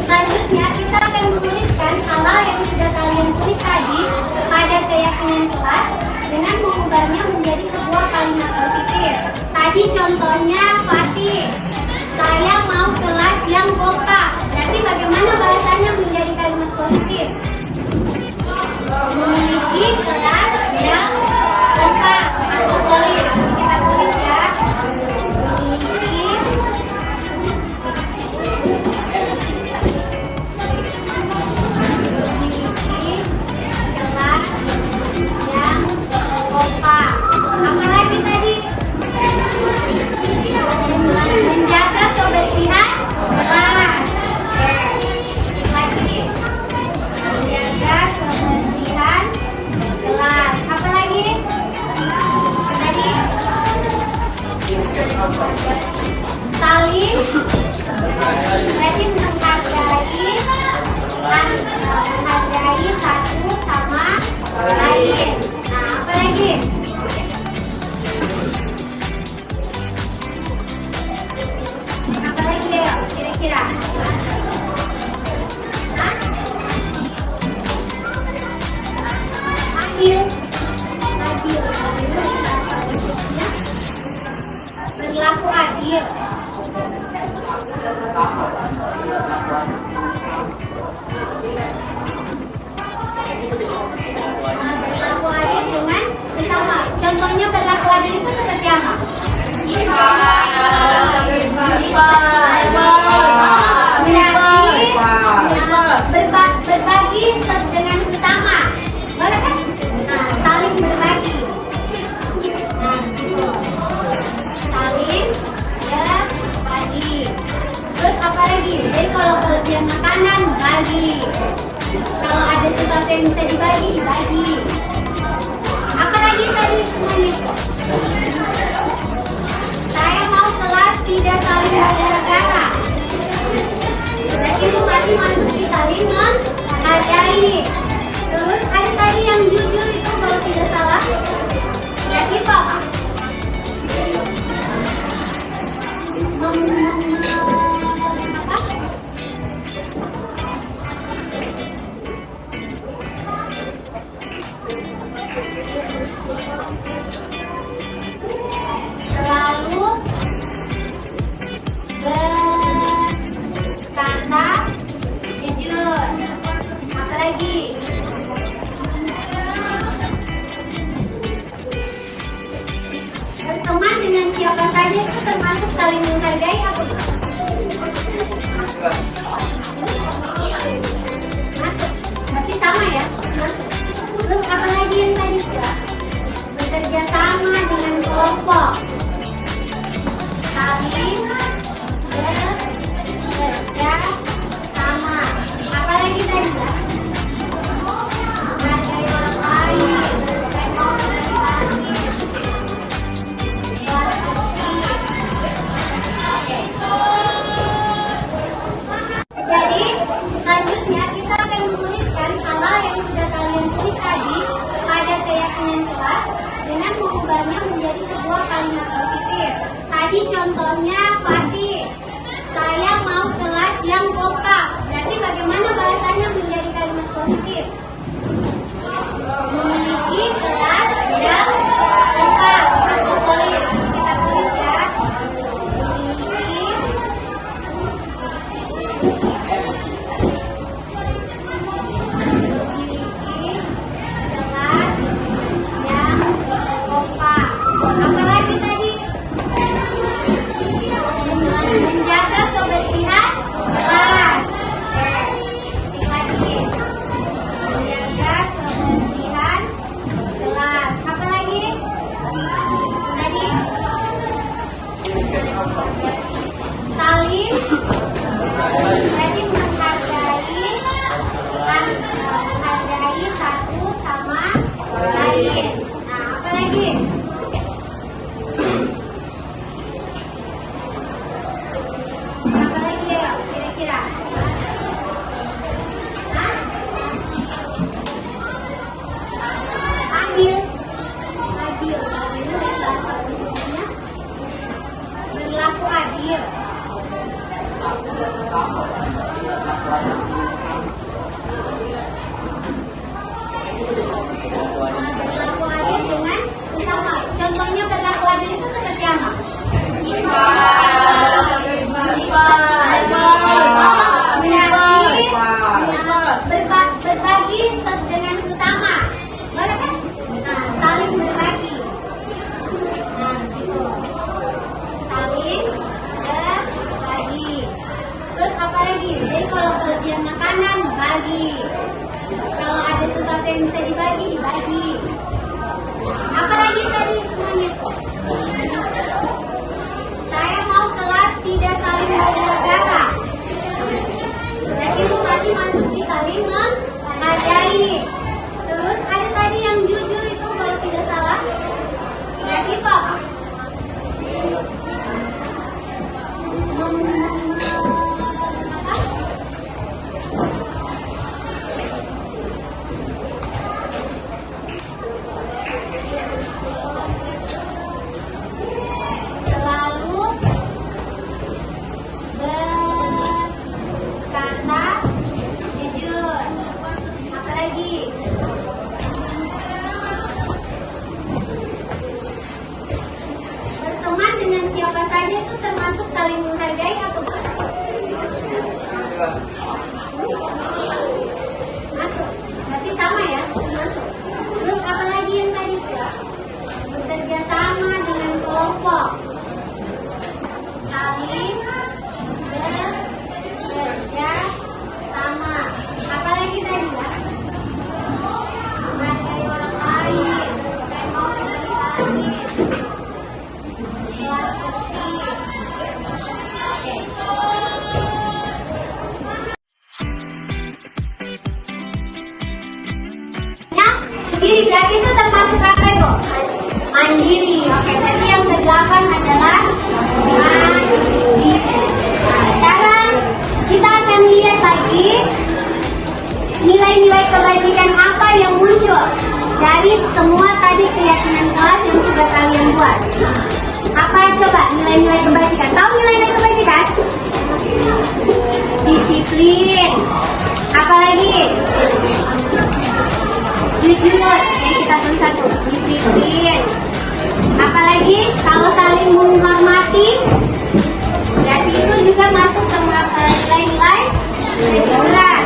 selanjutnya kita akan menuliskan hal yang sudah kalian tulis tadi pada keyakinan kelas dengan mengubahnya menjadi sebuah kalimat positif. Tadi contohnya Fatih, saya mau kelas yang kompak. Berarti bagaimana bahasanya menjadi kalimat positif? Memiliki kelas yang kompak atau solid. Kita tulis ya. Apalagi tadi? Menjaga kebersihan kelas. Lagi menjaga kebersihan kelas. Apalagi? Tadi saling berarti menghargai satu sama lain. Nah, apalagi? Apalagi ya, kira-kira? Adil. Berlaku adil. Berlaku adil dengan sesama. Contohnya berlaku adil itu seperti apa? Berbagi dengan sesama, boleh kan? Nah, saling berbagi. Nah, gitu. Saling berbagi. Terus apa lagi? Jadi kalau kelebihan makanan bagi. Kalau ada sesuatu yang bisa dibagi, dibagi. Apa lagi tadi semuanya? Saya mau kelas tidak saling gara-gara. Berarti itu masih masuk di saling menghargai. Terus ada tadi yang jujur itu kalau tidak salah. Berarti itu apa? Apa? Selalu sesuatu yang bisa dibagi, dibagi. Apalagi tadi semuanya. Saya mau kelas tidak saling bernegara. Dan itu masih masuk di saling menghargai. Terus ada tadi yang jujur itu kalau tidak salah. Berarti itu apa? Selalu berkata jujur. Apa lagi? Berteman dengan siapa saja itu termasuk saling menghargai atau bukan? Masuk. Berarti sama ya? Masuk. Terus apa lagi yang tadi? Bekerja sama dengan kelompok. Saling bekerja sama. Apa lagi tadi ya? Menghargai orang lain. Saya mau menghargai. Kelas bersih. Oke. Nah, sendiri berarti itu termasuk apa itu? Mandiri. Oke, berarti yang ke-8 adalah mandiri. Nah, sekarang kita akan lihat lagi nilai-nilai kebajikan apa yang muncul dari semua tadi keyakinan kelas yang sudah kalian buat. Apa coba nilai-nilai kebajikan? Tahu nilai-nilai kebajikan? Disiplin. Apalagi? Jujur. Yang kita tulis satu. Disiplin. Apalagi? Kalau saling menghormati, berarti itu juga masuk termasuk nilai-nilai kejujuran.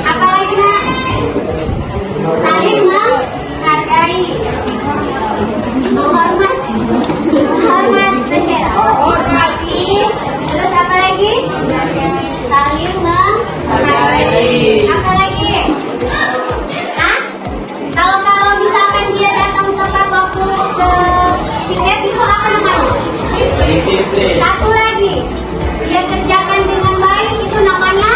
Apalagi nak? Saling menghargai. Menghormat bendera. Hormati. Terus apa lagi? Saling menghargai. Apa lagi? Hah? Kalau misalkan dia datang tepat waktu ke tiket itu apa namanya? Satu lagi. Dia kerjakan dengan baik itu namanya?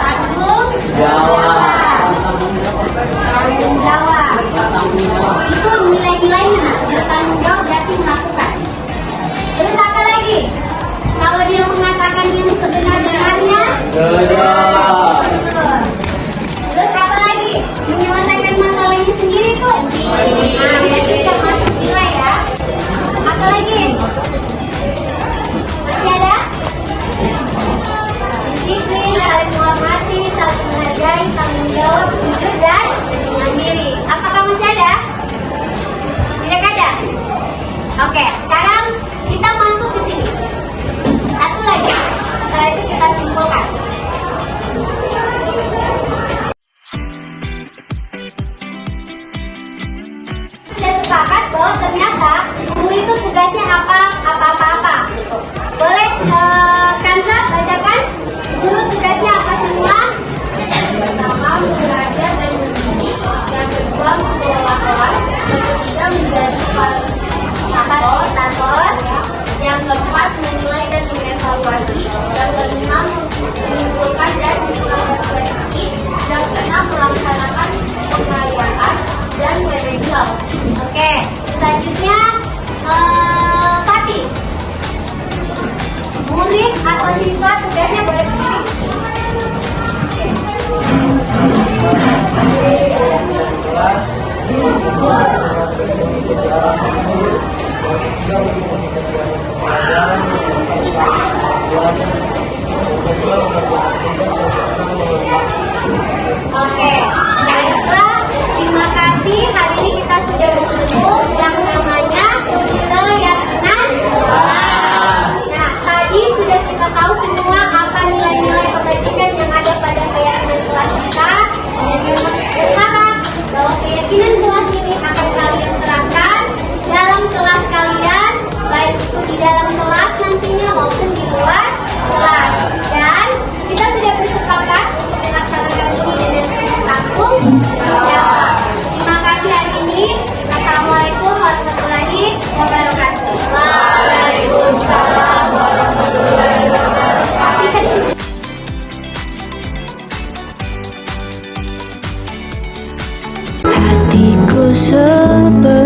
Tanggung jawab. Itu nilai-nilainya nak. Bertanggung jawab berarti melakukan. Terus apa lagi? Kalau dia mengatakan yang sebenar-benarnya, terus apa lagi? Menyelesaikan masalahnya sendiri tuh. Nah, berarti termasuk nilai ya. Apa lagi? Masih ada? Disiplin, saling menghormati, saling menghargai, tanggung jawab, jujur dan mandiri. Apakah masih ada? Tidak ada? Oke, sekarang kita masuk ke sini. Satu lagi. Setelah itu kita simpulkan. Sudah sepakat bahwa ternyata guru itu tugasnya apa-apa. Boleh Kanza bacakan guru tugasnya apa semua? Pertama, belajar dan mendidik. Yang kedua, mengelola kelas. Yang ketiga, menjadi fasilitator. Yang keempat, menilai dan mengevaluasi. Yang kelima, seperti